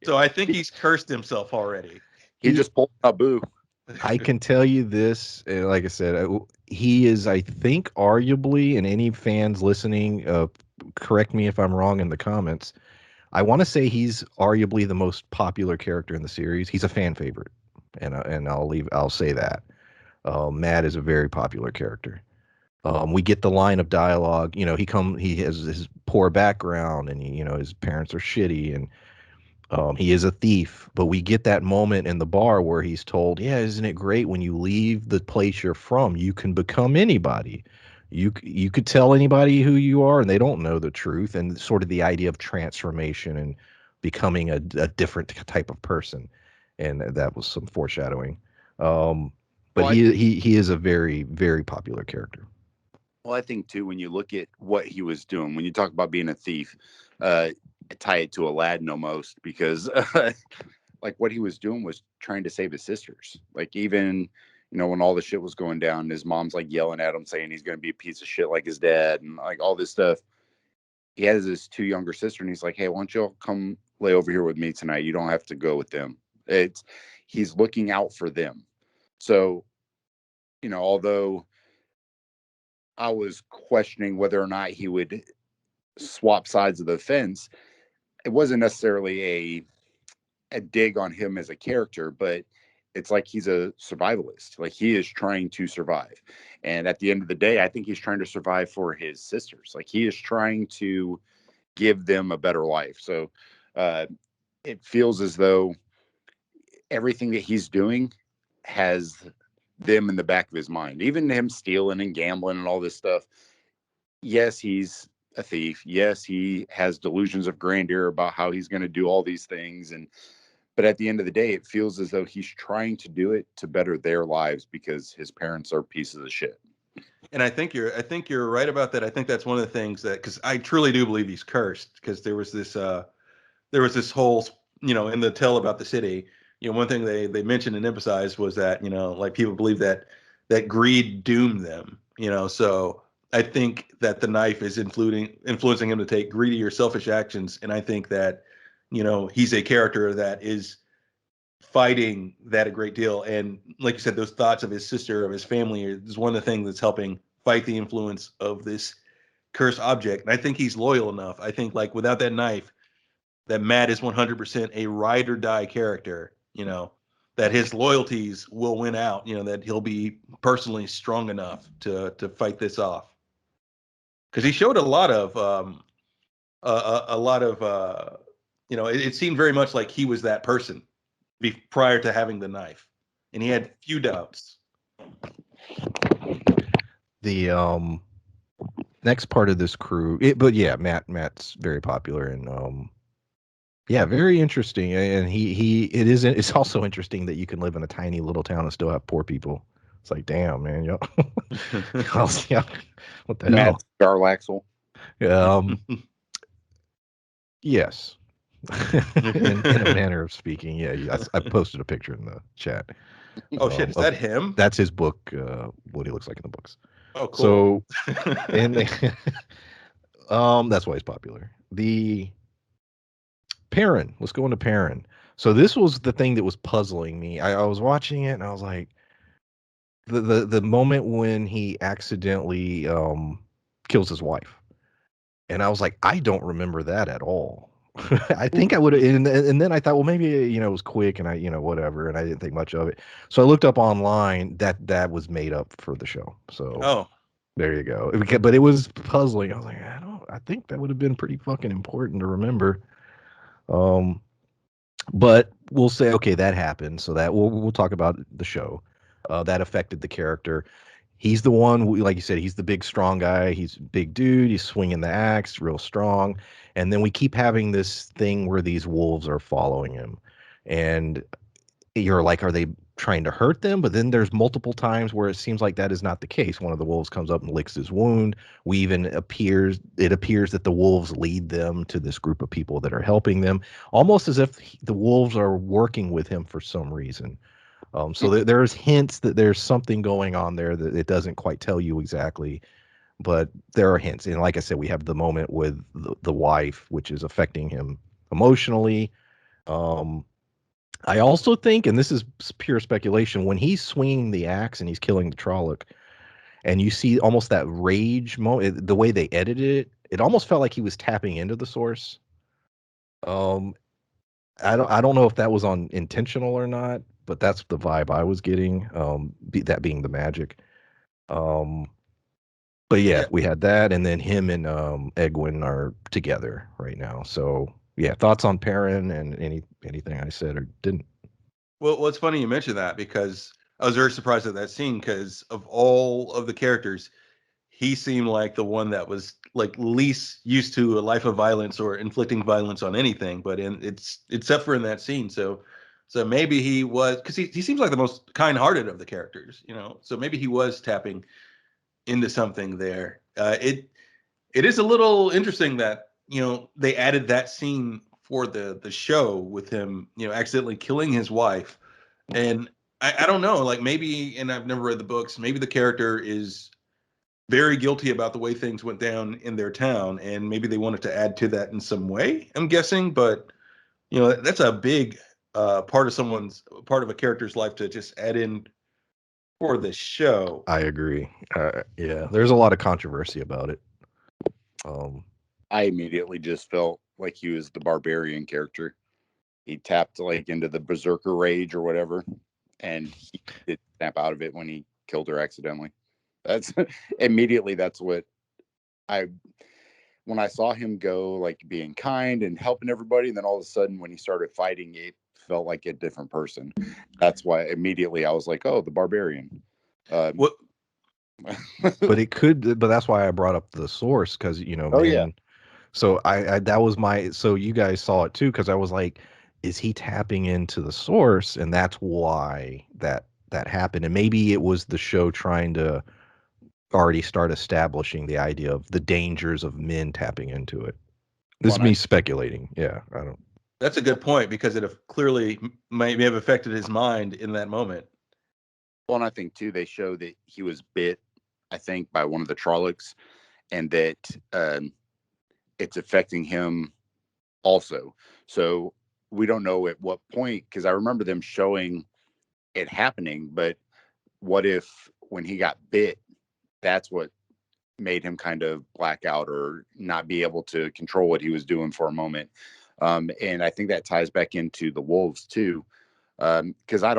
So I think he's cursed himself already. He just pulled Abu. I can tell you this, like I said, he is, I think, arguably, and any fans listening, correct me if I'm wrong in the comments. I want to say he's arguably the most popular character in the series. He's a fan favorite, and I'll say that. Matt is a very popular character. We get the line of dialogue. He has his poor background, and his parents are shitty, and he is a thief, but we get that moment in the bar where he's told, "Yeah, isn't it great when you leave the place you're from, you can become anybody." you could tell anybody who you are and they don't know the truth, and sort of the idea of transformation and becoming a different type of person, and that was some foreshadowing. But Well, I think, he is a very, very popular character. well, I think too, when you look at what he was doing, when you talk about being a thief, uh, tie it to Aladdin almost, because like what he was doing was trying to save his sisters. Like even, when all the shit was going down, his mom's like yelling at him saying he's going to be a piece of shit like his dad and like all this stuff. He has his two younger sisters and he's like, hey, why don't y'all come lay over here with me tonight? You don't have to go with them. It's He's looking out for them. So, although I was questioning whether or not he would swap sides of the fence, it wasn't necessarily a dig on him as a character, but it's like he's a survivalist. Like he is trying to survive. And at the end of the day, I think he's trying to survive for his sisters. Like he is trying to give them a better life. So uh, it feels as though everything that he's doing has them in the back of his mind, even him stealing and gambling and all this stuff. Yes, he's a thief. Yes, he has delusions of grandeur about how he's going to do all these things. But at the end of the day, it feels as though he's trying to do it to better their lives because his parents are pieces of shit. And I think you're right about that. I think that's one of the things that, because I truly do believe he's cursed, because there was this whole, in the tell about the city, one thing they mentioned and emphasized was that, like people believe that greed doomed them, so I think that the knife is influencing him to take greedy or selfish actions, and I think that, he's a character that is fighting that a great deal. And like you said, those thoughts of his sister, of his family, is one of the things that's helping fight the influence of this cursed object. And I think he's loyal enough. I think, like, without that knife, that Matt is 100% a ride or die character, that his loyalties will win out, that he'll be personally strong enough to fight this off. Because he showed a lot of it seemed very much like he was that person prior to having the knife, and he had few doubts. The next part of this crew, but yeah, Matt's very popular, and yeah, very interesting. And it's also interesting that you can live in a tiny little town and still have poor people. It's like, damn, man, yo, yeah, what the hell? Matt Garlaxle. Um, yes, in a manner of speaking, yeah. I posted a picture in the chat. Oh shit, is that him? That's his book. What he looks like in the books. Oh, cool. So, and that's why he's popular. The Perrin. Let's go into Perrin. So this was the thing that was puzzling me. I was watching it and I was like, the moment when he accidentally kills his wife, and I was like, I don't remember that at all. I think I would have, and then I thought, well, maybe it was quick, and I whatever, and I didn't think much of it. So I looked up online that was made up for the show. So Oh, there you go. But it was puzzling. I was like, I think that would have been pretty fucking important to remember. But we'll say, okay, that happened. So that we'll talk about the show. That affected the character. He's the one, like you said, he's the big strong guy. He's a big dude. He's swinging the axe, real strong. And then we keep having this thing where these wolves are following him, and you're like, are they trying to hurt them? But then there's multiple times where it seems like that is not the case. One of the wolves comes up and licks his wound. It appears that the wolves lead them to this group of people that are helping them, almost as if the wolves are working with him for some reason. So there's hints that there's something going on there that it doesn't quite tell you exactly, but there are hints. And like I said, we have the moment with the wife, which is affecting him emotionally. I also think, and this is pure speculation, when he's swinging the axe and he's killing the Trolloc, and you see almost that rage moment, the way they edited it, it almost felt like he was tapping into the source. Um, I don't know if that was on intentional or not, but that's the vibe I was getting. That being the magic. Um, but yeah, yeah. we had that, and then him and Egwin are together right now. So yeah, thoughts on Perrin and anything I said or didn't. Well, it's funny you mentioned that, because I was very surprised at that scene, because of all of the characters, he seemed like the one that was like least used to a life of violence or inflicting violence on anything, but it's except for in that scene. So maybe he was, because he seems like the most kind-hearted of the characters, you know. So maybe he was tapping into something there. It is a little interesting that, you know, they added that scene for the show with him, you know, accidentally killing his wife. And I don't know, like maybe, and I've never read the books, maybe the character is very guilty about the way things went down in their town, and maybe they wanted to add to that in some way, I'm guessing. But you know, that's a big part of a character's life to just add in for the show. I agree. Yeah, there's a lot of controversy about it. I immediately just felt like he was the barbarian character. He tapped like into the berserker rage or whatever, and he did snap out of it when he killed her accidentally. That's immediately that's what I when I saw him go, like being kind and helping everybody, and then all of a sudden when he started fighting, it felt like a different person. That's why immediately I was like, oh, the barbarian. What? But it could, but that's why I brought up the source, because you know, Oh yeah. man. So I that was my, so you guys saw it too, because I was like, is he tapping into the source, and that's why that happened, and maybe it was the show trying to already start establishing the idea of the dangers of men tapping into it. This Well, is me speculating. Yeah, I don't. That's a good point, because it have clearly may have affected his mind in that moment. Well, and I think too, they show that he was bit, I think, by one of the Trollocs, and that it's affecting him also. So we don't know at what point, because I remember them showing it happening, but what if when he got bit, that's what made him kind of black out or not be able to control what he was doing for a moment. And I think that ties back into the wolves too. Because I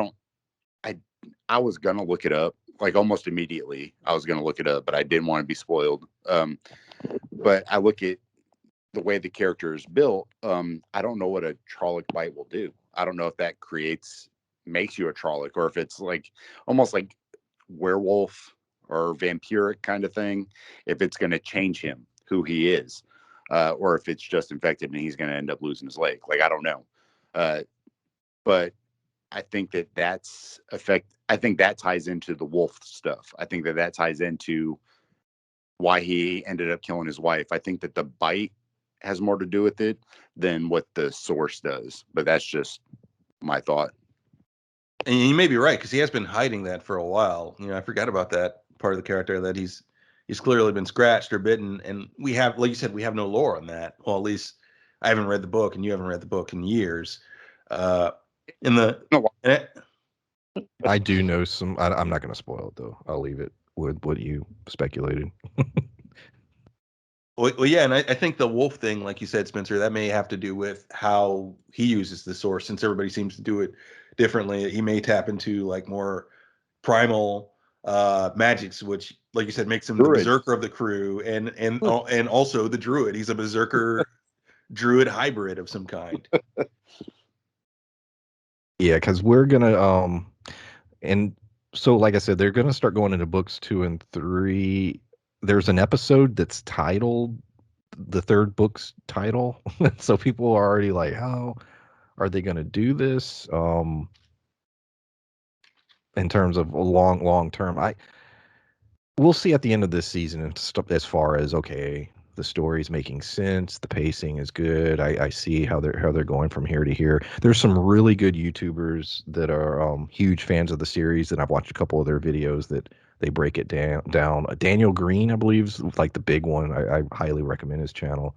I was gonna look it up like almost immediately. I was gonna look it up, but I didn't want to be spoiled. But I look at the way the character is built. I don't know what a Trolloc bite will do. I don't know if that makes you a Trolloc, or if it's like almost like werewolf or vampiric kind of thing. If it's going to change him, who he is, or if it's just infected and he's going to end up losing his leg. Like I don't know. But I think I think that ties into the wolf stuff. I think that ties into why he ended up killing his wife. I think that the bite has more to do with it than what the source does. But that's just my thought. And you may be right, because he has been hiding that for a while. You know, I forgot about that part of the character, that he's clearly been scratched or bitten, and we have, like you said, we have no lore on that. Well, at least I haven't read the book, and you haven't read the book in years. In the I do know some. I'm not going to spoil it though. I'll leave it with what you speculated. Well, yeah, and I think the wolf thing, like you said, Spencer, that may have to do with how he uses the source. Since everybody seems to do it differently, he may tap into like more primal magics, which, like you said, makes him the Druid. berserker of the crew, and also the druid. He's a berserker druid hybrid of some kind. Yeah, because we're gonna and so like I said, they're gonna start going into books 2 and 3. There's an episode that's titled the third book's title, so people are already like, how are they gonna do this? In terms of a long term, we'll see at the end of this season and stuff, as far as, okay, the story's making sense, the pacing is good. I see how they're going from here to here. There's some really good YouTubers that are huge fans of the series, and I've watched a couple of their videos that they break it down. Daniel Green, I believe, is like the big one. I highly recommend his channel.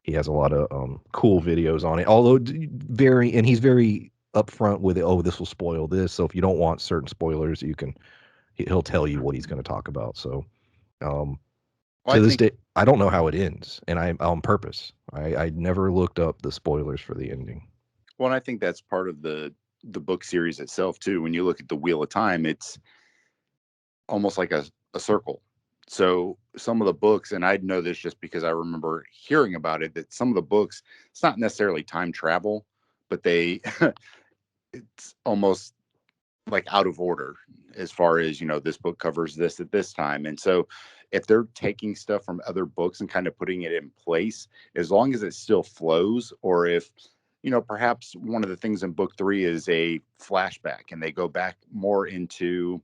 He has a lot of cool videos on it. Although he's very upfront with it. Oh, this will spoil this. So if you don't want certain spoilers, he'll tell you what he's going to talk about. So um, Well, to this day, I don't know how it ends, and I on purpose. I never looked up the spoilers for the ending. Well, and I think that's part of the book series itself too. When you look at the Wheel of Time, it's almost like a circle. So some of the books, and I know this just because I remember hearing about it, that some of the books, it's not necessarily time travel, but it's almost like out of order as far as, this book covers this at this time. And so if they're taking stuff from other books and kind of putting it in place, as long as it still flows, or if, perhaps one of the things in book 3 is a flashback and they go back more into,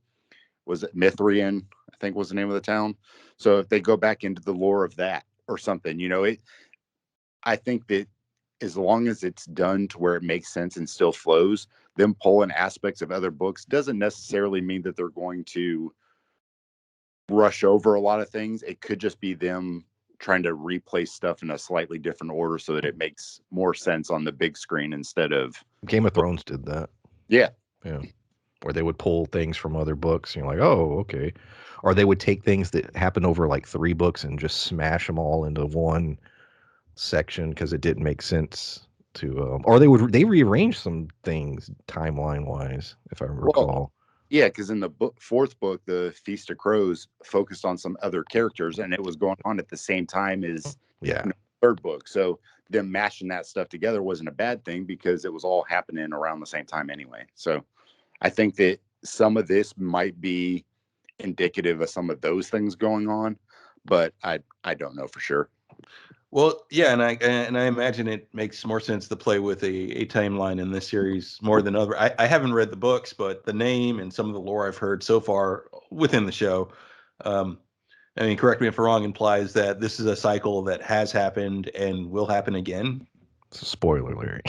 was it Mithrian, I think was the name of the town. So if they go back into the lore of that or something, I think that as long as it's done to where it makes sense and still flows, them pulling aspects of other books doesn't necessarily mean that they're going to rush over a lot of things. It could just be them trying to replace stuff in a slightly different order so that it makes more sense on the big screen instead of Game of Thrones did that. Yeah. Where they would pull things from other books, and you're like, oh, okay. Or they would take things that happened over like 3 books and just smash them all into one section because it didn't make sense to. Or they rearrange some things timeline wise, if I recall. Yeah, because in the 4th book, the Feast of Crows focused on some other characters, and it was going on at the same time as Yeah. 3rd book. So them mashing that stuff together wasn't a bad thing because it was all happening around the same time anyway. So I think that some of this might be indicative of some of those things going on, but I don't know for sure. Well, yeah, and I imagine it makes more sense to play with a timeline in this series more than other. I haven't read the books, but the name and some of the lore I've heard so far within the show, I mean, correct me if I'm wrong, implies that this is a cycle that has happened and will happen again. Spoiler, Larry.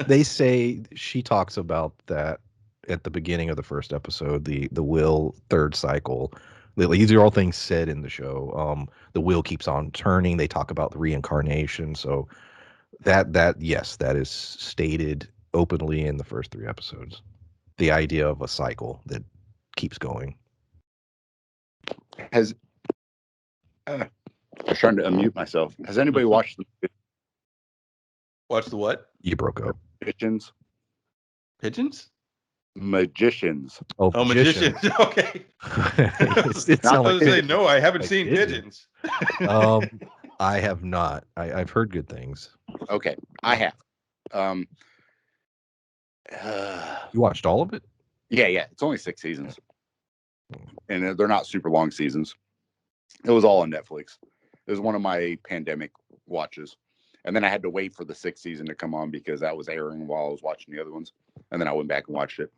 They say she talks about that at the beginning of the first episode, the will 3rd cycle. These are all things said in the show. The wheel keeps on turning. They talk about the reincarnation. So that yes, that is stated openly in the first 3 episodes. The idea of a cycle that keeps going. I was trying to unmute myself. Has anybody watched Watch the what? You broke up. Magicians? Magicians? Oh, Magicians. Okay. It I sounds was like say no. I haven't like seen pigeons. I have not. I've heard good things. Okay, I have. You watched all of it? Yeah. It's only 6 seasons, and they're not super long seasons. It was all on Netflix. It was one of my pandemic watches, and then I had to wait for the 6th season to come on because that was airing while I was watching the other ones, and then I went back and watched it.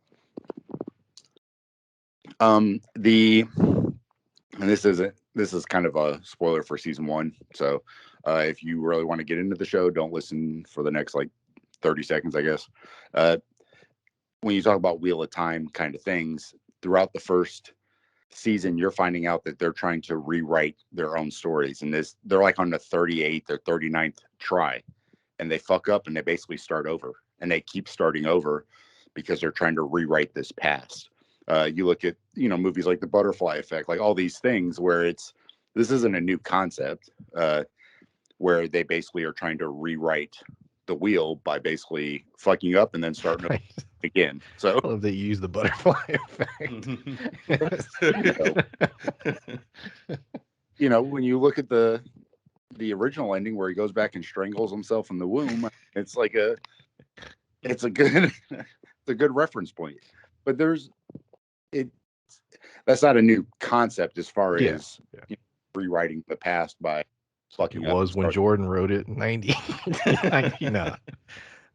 And this is kind of a spoiler for season 1. So if you really want to get into the show, don't listen for the next like 30 seconds, I guess. When you talk about Wheel of Time kind of things, throughout the first season, you're finding out that they're trying to rewrite their own stories. And they're like on the 38th or 39th try, and they fuck up and they basically start over, and they keep starting over because they're trying to rewrite this past. You look at, movies like The Butterfly Effect, like all these things where this isn't a new concept, where they basically are trying to rewrite the wheel by basically fucking up and then starting right. Again. So I love that you use the butterfly effect. When you look at the original ending where he goes back and strangles himself in the womb, it's like it's a good reference point. But that's not a new concept as far as rewriting the past by fucking it was when Jordan wrote it in 90.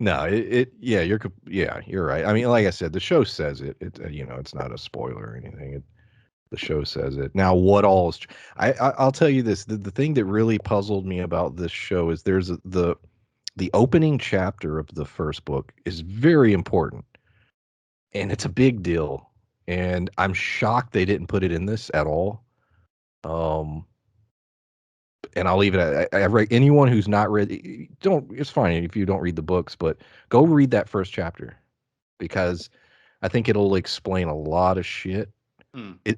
No, you're right. I mean, like I said, the show says it. It's not a spoiler or anything. The show says it. Now, what all is? I'll tell you this: the thing that really puzzled me about this show is the opening chapter of the first book is very important, and it's a big deal. And I'm shocked they didn't put it in this at all. And I'll leave it at anyone who's not read, it's fine if you don't read the books, but go read that first chapter because I think it'll explain a lot of shit. It's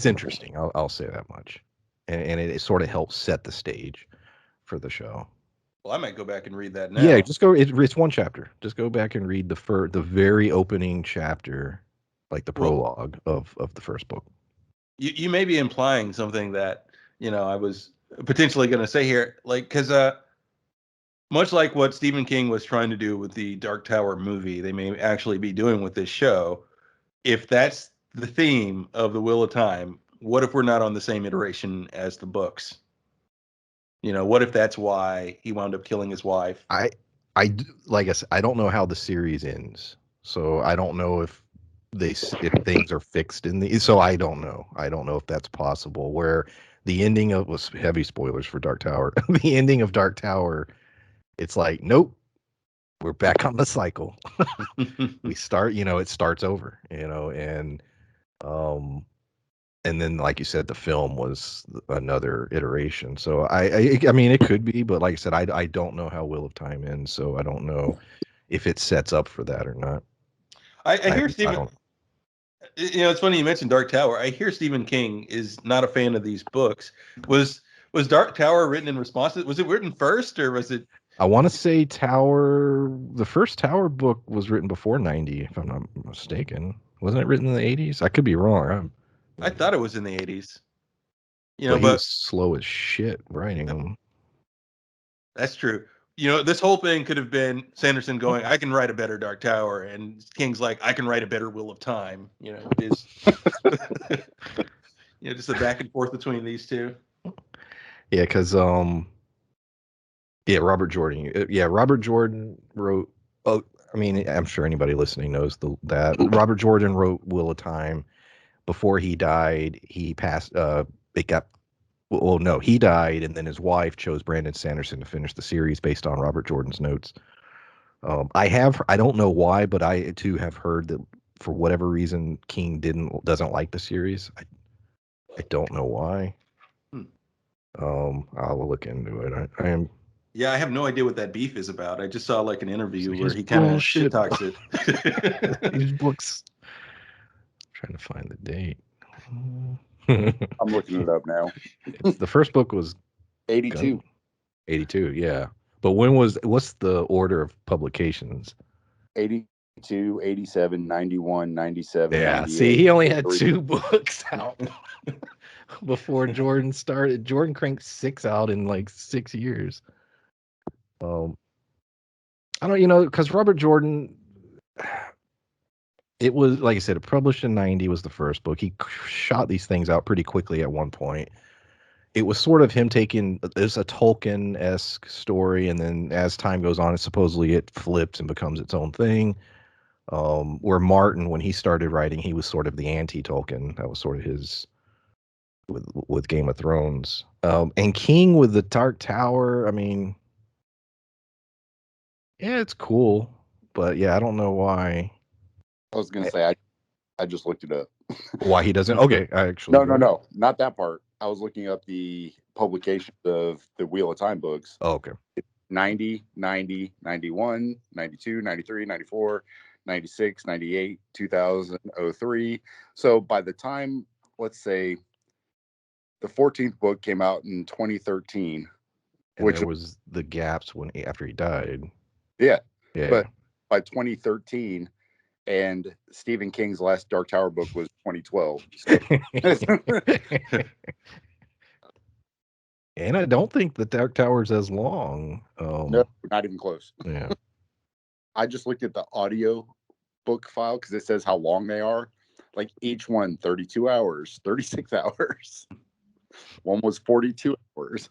interesting. I'll say that much. And it sort of helps set the stage for the show. Well, I might go back and read that now. Yeah, just go. It's one chapter. Just go back and read the very opening chapter, like the prologue of the first book. You may be implying something that I was potentially going to say here, like because much like what Stephen King was trying to do with the Dark Tower movie, they may actually be doing with this show. If that's the theme of the Wheel of Time, what if we're not on the same iteration as the books? What if that's why he wound up killing his wife? Like I said, I don't know how the series ends, so I don't know if if things are fixed in the. So I don't know. I don't know if that's possible. Where the ending of was heavy spoilers for Dark Tower. The ending of Dark Tower, it's like, nope, we're back on the cycle. We start, it starts over, um, and then like you said, the film was another iteration. So I mean, it could be, but like I said, I don't know how Wheel of Time ends, so I don't know if it sets up for that or not. I hear I Stephen. don't. It's funny you mentioned Dark Tower. I hear Stephen King is not a fan of these books. Was Dark Tower written in response to? Was it written first, or was it? I want to say the first Tower book was written before 90, if I'm not mistaken. Wasn't it written in the 80s? I could be wrong. I thought it was in the 80s. But he But was slow as shit writing them. that's true. This whole thing could have been Sanderson going, "I can write a better Dark Tower," and King's like, "I can write a better Wheel of Time." It is. Just a back and forth between these two. Yeah, because yeah, Robert Jordan. Yeah, Robert Jordan wrote. Oh, I mean, I'm sure anybody listening knows that Robert Jordan wrote Wheel of Time. Before he died, he passed. It got. Well, no, he died, and then his wife chose Brandon Sanderson to finish the series based on Robert Jordan's notes. I don't know why, but I too have heard that for whatever reason King doesn't like the series. I don't know why. I'll look into it. I am. Yeah, I have no idea what that beef is about. I just saw like an interview where He's he kind of shit bullshit. talks it. These books. Trying to find the date. I'm looking it up now. The first book was 82. 82, yeah. But what's the order of publications? 82, 87, 91, 97, Yeah, 98. see, he only had 2 books out before Jordan started. Jordan cranked 6 out in like 6 years. I don't, because Robert Jordan, it was like I said, it published in 90 was the first book. He shot these things out pretty quickly at one point. It was sort of him taking it's a Tolkien-esque story, and then as time goes on, supposedly it flips and becomes its own thing. Where Martin, when he started writing, he was sort of the anti-Tolkien. That was sort of his with Game of Thrones. And King with the Dark Tower. I mean, yeah, it's cool, but yeah, I don't know why. I was going to say, I just looked it up. Why he doesn't? Okay, I actually No, not that part. I was looking up the publication of the Wheel of Time books. Oh, okay. 90, 90, 91, 92, 93, 94, 96, 98, 2000, 03. So by the time, let's say, the 14th book came out in 2013, And which there was the gaps after he died. yeah. Yeah. But by 2013, and Stephen King's last Dark Tower book was 2012. So. And I don't think the Dark Tower's as long. No, not even close. Yeah. I just looked at the audio book file because it says how long they are. Like each one, 32 hours, 36 hours. One was 42 hours.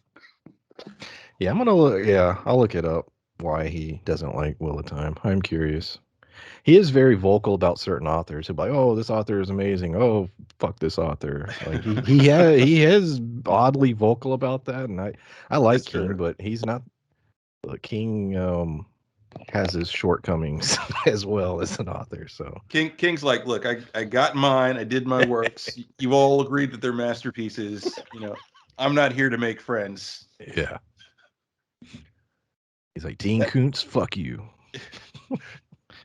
Yeah, I'm gonna look. Yeah, I'll look it up. Why he doesn't like Wheel of Time? I'm curious. He is very vocal about certain authors. He'll be like, "Oh, this author is amazing. Oh, fuck this author." Like he is oddly vocal about that, and I like That's King, true. but he's not. King has his shortcomings as well as an author. So King's like, "Look, I got mine. I did my works. You've all agreed that they're masterpieces. I'm not here to make friends." yeah, he's like, Dean Koontz, fuck you.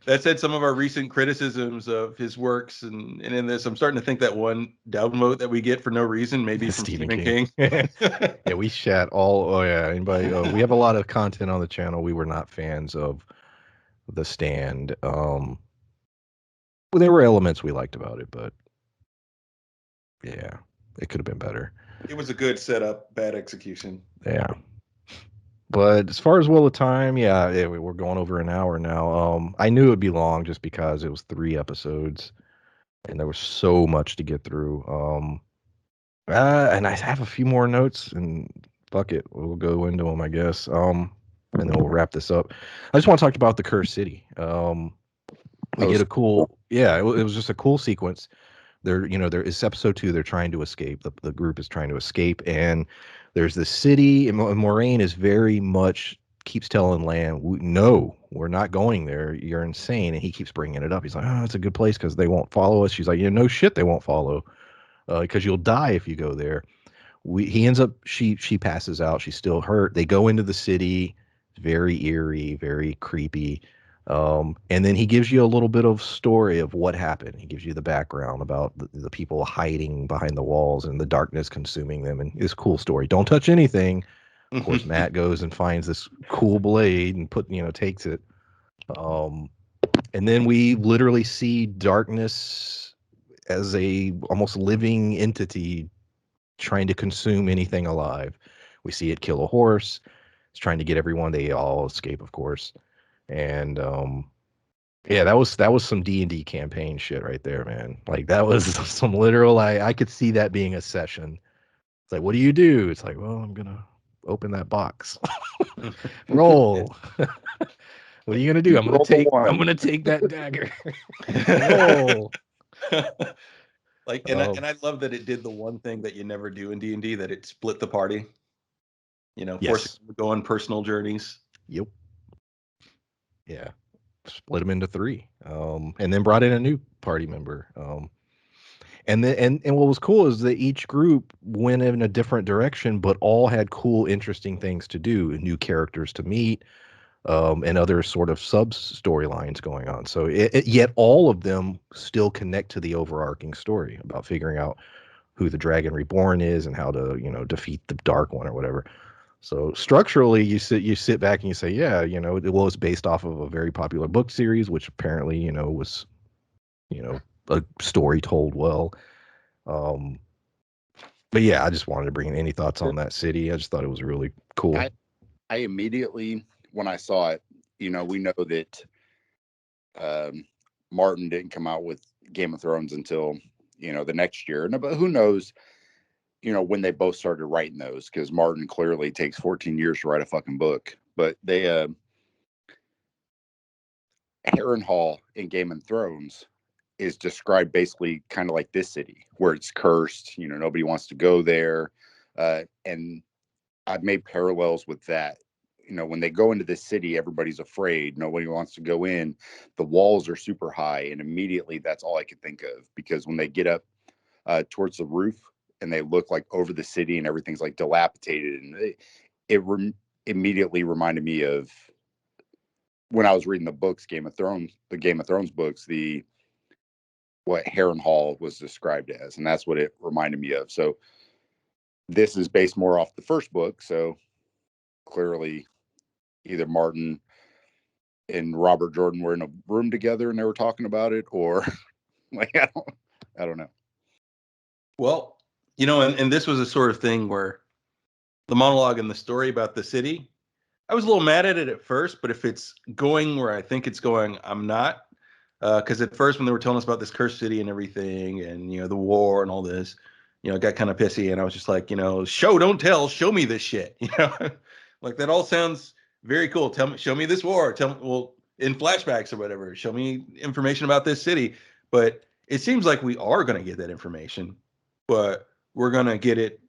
That said, some of our recent criticisms of his works, and in this, I'm starting to think that one downvote that we get for no reason, maybe from Stephen King. Yeah, we chat all. Oh yeah, anybody? We have a lot of content on the channel. We were not fans of The Stand. Well, there were elements we liked about it, but yeah, it could have been better. It was a good setup, bad execution. Yeah. But as far as Wheel of Time, yeah, we're going over an hour now. I knew it'd be long just because it was 3 episodes and there was so much to get through. And I have a few more notes, and fuck it, we'll go into them, I guess. And then we'll wrap this up. I just want to talk about the Cursed City. We Oh, get so a cool, yeah, it was just a cool sequence. There is episode 2. They're trying to escape. The group is trying to escape, and there's this city, and Moraine is very much keeps telling Lan, no, we're not going there. You're insane. And he keeps bringing it up. He's like, oh, it's a good place because they won't follow us. She's like, yeah, no shit, they won't follow because you'll die if you go there. He ends up, she passes out. She's still hurt. They go into the city. Very eerie, very creepy. And then he gives you a little bit of story of what happened. He gives you the background about the people hiding behind the walls and the darkness consuming them. And it's a cool story. Don't touch anything. Of course, Matt goes and finds this cool blade and takes it. And then we literally see darkness as a almost living entity trying to consume anything alive. We see it kill a horse. It's trying to get everyone. They all escape, of course. And yeah, that was some D&D campaign shit right there, man. Like that was some literal. I could see that being a session. It's like, what do you do? It's like, well, I'm gonna open that box. Roll. What are you gonna do? you roll the I'm one. gonna take that dagger. Roll. Like, and I love that it did the one thing that you never do in D&D, that it split the party. Forcing Yes. them to go on personal journeys. Yep. Yeah. Split them into 3. And then brought in a new party member. And then and what was cool is that each group went in a different direction, but all had cool, interesting things to do, new characters to meet, and other sort of sub storylines going on. So yet all of them still connect to the overarching story about figuring out who the Dragon Reborn is and how to defeat the Dark One or whatever. So structurally, you sit back and you say, yeah, it was based off of a very popular book series, which apparently was a story told well. Um, but yeah, I just wanted to bring in any thoughts on that city. I just thought it was really cool. I immediately, when I saw it, we know that Martin didn't come out with Game of Thrones until the next year. But who knows? When they both started writing those, because Martin clearly takes 14 years to write a fucking book. But they Harrenhal in Game of Thrones is described basically kind of like this city, where it's cursed. Nobody wants to go there, and I've made parallels with that. When they go into this city, everybody's afraid. Nobody wants to go in. The walls are super high, and immediately that's all I could think of. Because when they get up towards the roof and they look like over the city and everything's like dilapidated, and immediately reminded me of when I was reading the books, the Game of Thrones books, what Harrenhal was described as, and that's what it reminded me of. So this is based more off the first book, so clearly either Martin and Robert Jordan were in a room together and they were talking about it, or like I don't know. Well, and this was a sort of thing where the monologue and the story about the city, I was a little mad at it at first, but if it's going where I think it's going, I'm not. Because at first, when they were telling us about this cursed city and everything, and the war and all this, it got kind of pissy, and I was just like, show don't tell, show me this shit, like that all sounds very cool. Show me this war. Tell me, well, in flashbacks or whatever, show me information about this city. But it seems like we are going to get that information, but we're going to get it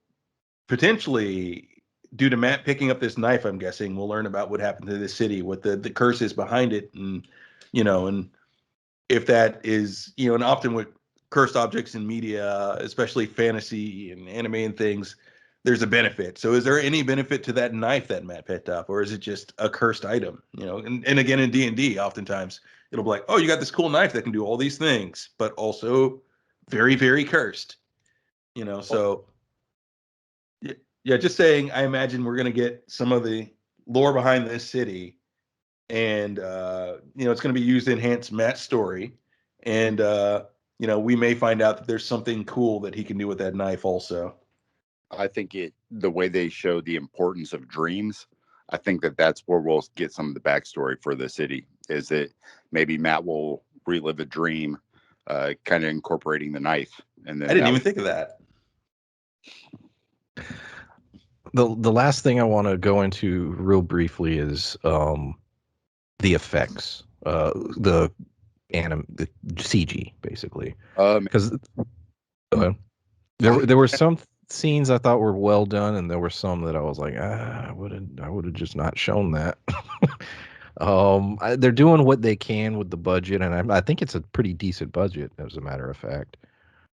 potentially due to Matt picking up this knife. I'm guessing we'll learn about what happened to this city, what the curse is behind it, and and if that is, and often with cursed objects in media, especially fantasy and anime and things, there's a benefit. So is there any benefit to that knife that Matt picked up, or is it just a cursed item? And again, in D&D, oftentimes it'll be like, oh, you got this cool knife that can do all these things, but also very, very cursed. So yeah, just saying, I imagine we're going to get some of the lore behind this city, and it's going to be used to enhance Matt's story, and we may find out that there's something cool that he can do with that knife also. I think the way they show the importance of dreams, I think that that's where we'll get some of the backstory for the city. Is that maybe Matt will relive a dream, kind of incorporating the knife, and then I didn't even think of that. The last thing I want to go into real briefly is the effects, the CG basically, because there were some scenes I thought were well done, and there were some that I was like, I would have just not shown that. They're doing what they can with the budget, and I think it's a pretty decent budget, as a matter of fact.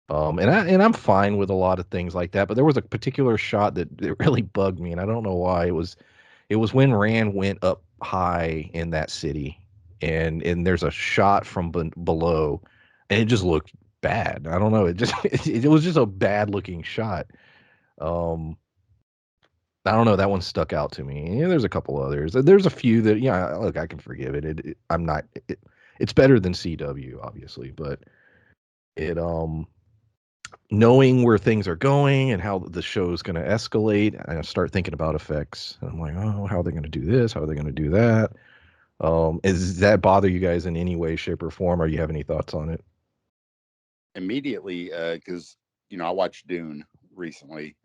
And I'm fine with a lot of things like that, but there was a particular shot that really bugged me, and I don't know why. It was when Rand went up high in that city, and there's a shot from below, and it just looked bad. I don't know. It was just a bad looking shot. I don't know. That one stuck out to me. Yeah, there's a couple others. There's a few that, yeah, look, I can forgive it. I'm not. It's better than CW, obviously, but it knowing where things are going and how the show is going to escalate, I start thinking about effects. And I'm like, oh, how are they going to do this? How are they going to do that? Does that bother you guys in any way, shape, or form? Or you have any thoughts on it? Immediately, because I watched Dune recently,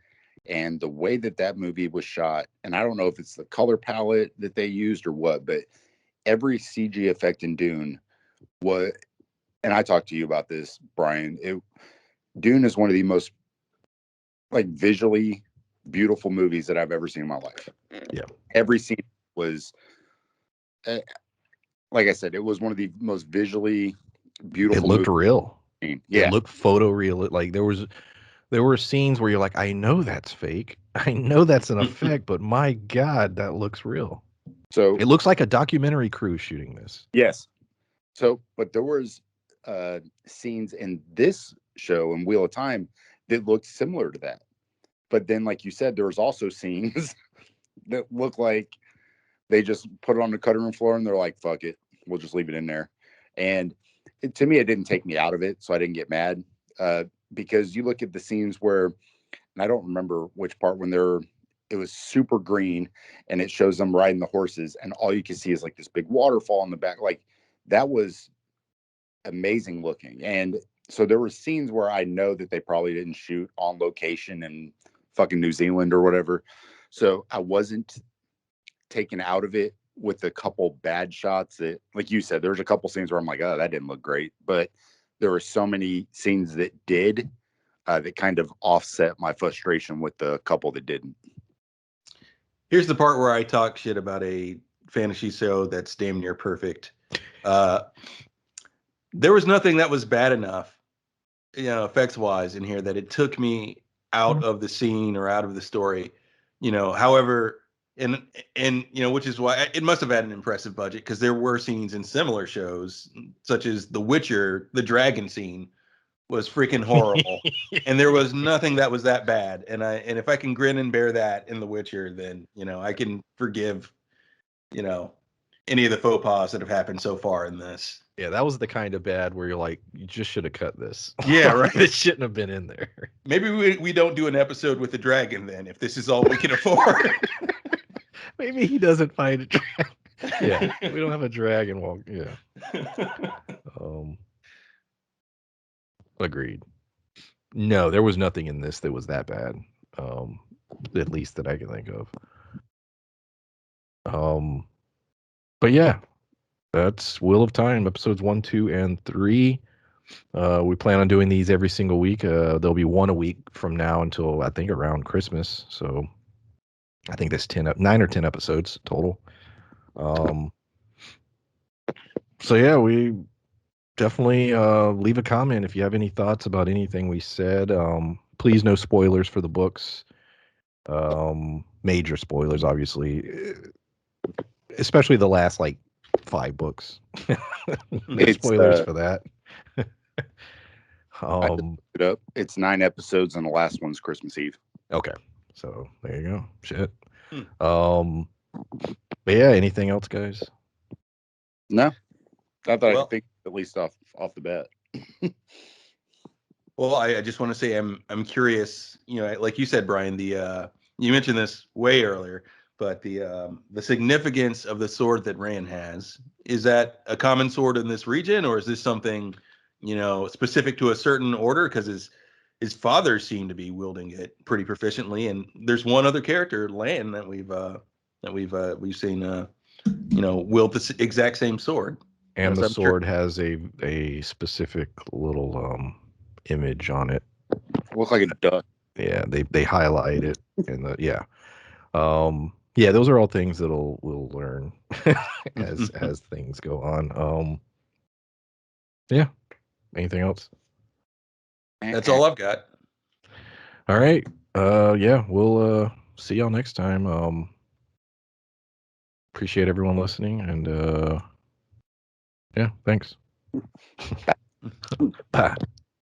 and the way that movie was shot, and I don't know if it's the color palette that they used or what, but every CG effect in Dune was, and I talked to you about this, Brian. Dune is one of the most like visually beautiful movies that I've ever seen in my life. Yeah, every scene was, like I said, it was one of the most visually beautiful. It looked real. Yeah, it looked photoreal. Like there were scenes where you're like, I know that's fake. I know that's an effect, but my God, that looks real. So it looks like a documentary crew shooting this. Yes. So, but there was scenes in this show in Wheel of Time that looked similar to that. But then, like you said, there was also scenes that look like they just put it on the cutting room floor and they're like, fuck it, we'll just leave it in there. And to me, it didn't take me out of it, so I didn't get mad. Because you look at the scenes where, and I don't remember which part, when it was super green and it shows them riding the horses and all you can see is like this big waterfall in the back. Like, that was amazing looking. And so there were scenes where I know that they probably didn't shoot on location in fucking New Zealand or whatever. So I wasn't taken out of it with a couple bad shots that, like you said, there's a couple scenes where I'm like, oh, that didn't look great. But there were so many scenes that did, that kind of offset my frustration with the couple that didn't. Here's the part where I talk shit about a fantasy show that's damn near perfect. There was nothing that was bad enough, effects wise in here that it took me out of the scene or out of the story. However, and which is why it must have had an impressive budget, because there were scenes in similar shows, such as The Witcher. The dragon scene was freaking horrible, and there was nothing that was that bad. And if I can grin and bear that in The Witcher, then I can forgive any of the faux pas that have happened so far in this. Yeah, that was the kind of bad where you're like, you just should have cut this. Yeah, right. It shouldn't have been in there. Maybe we don't do an episode with the dragon then, if this is all we can afford. Maybe he doesn't find a dragon. Yeah, we don't have a dragon walk. Yeah. Agreed. No, there was nothing in this that was that bad. At least that I can think of. But yeah, that's Wheel of Time, episodes 1, 2, and 3. We plan on doing these every single week. There'll be one a week from now until I think around Christmas. So I think that's 9 or 10 episodes total. So yeah, we definitely leave a comment if you have any thoughts about anything we said. Please, no spoilers for the books. Major spoilers, obviously, especially the last like 5 books. No spoilers for that. It's 9 episodes and the last one's Christmas Eve. Okay, so there you go. Shit. But yeah, anything else, guys? No, I thought I could think at least off the bat. Well, I just want to say I'm curious. Like you said, Brian, you mentioned this way earlier, But the significance of the sword that Rand has, is that a common sword in this region, or is this something, specific to a certain order? Because his father seemed to be wielding it pretty proficiently, and there's one other character, Lan, that we've seen, wield the exact same sword. And As the I'm sure- sword has a specific little image on it. Looks like a duck. Yeah, they highlight it in the yeah, those are all things we'll learn as things go on. Yeah. Anything else? That's all I've got. All right. Yeah, we'll see y'all next time. Appreciate everyone listening, and yeah, thanks. Bye.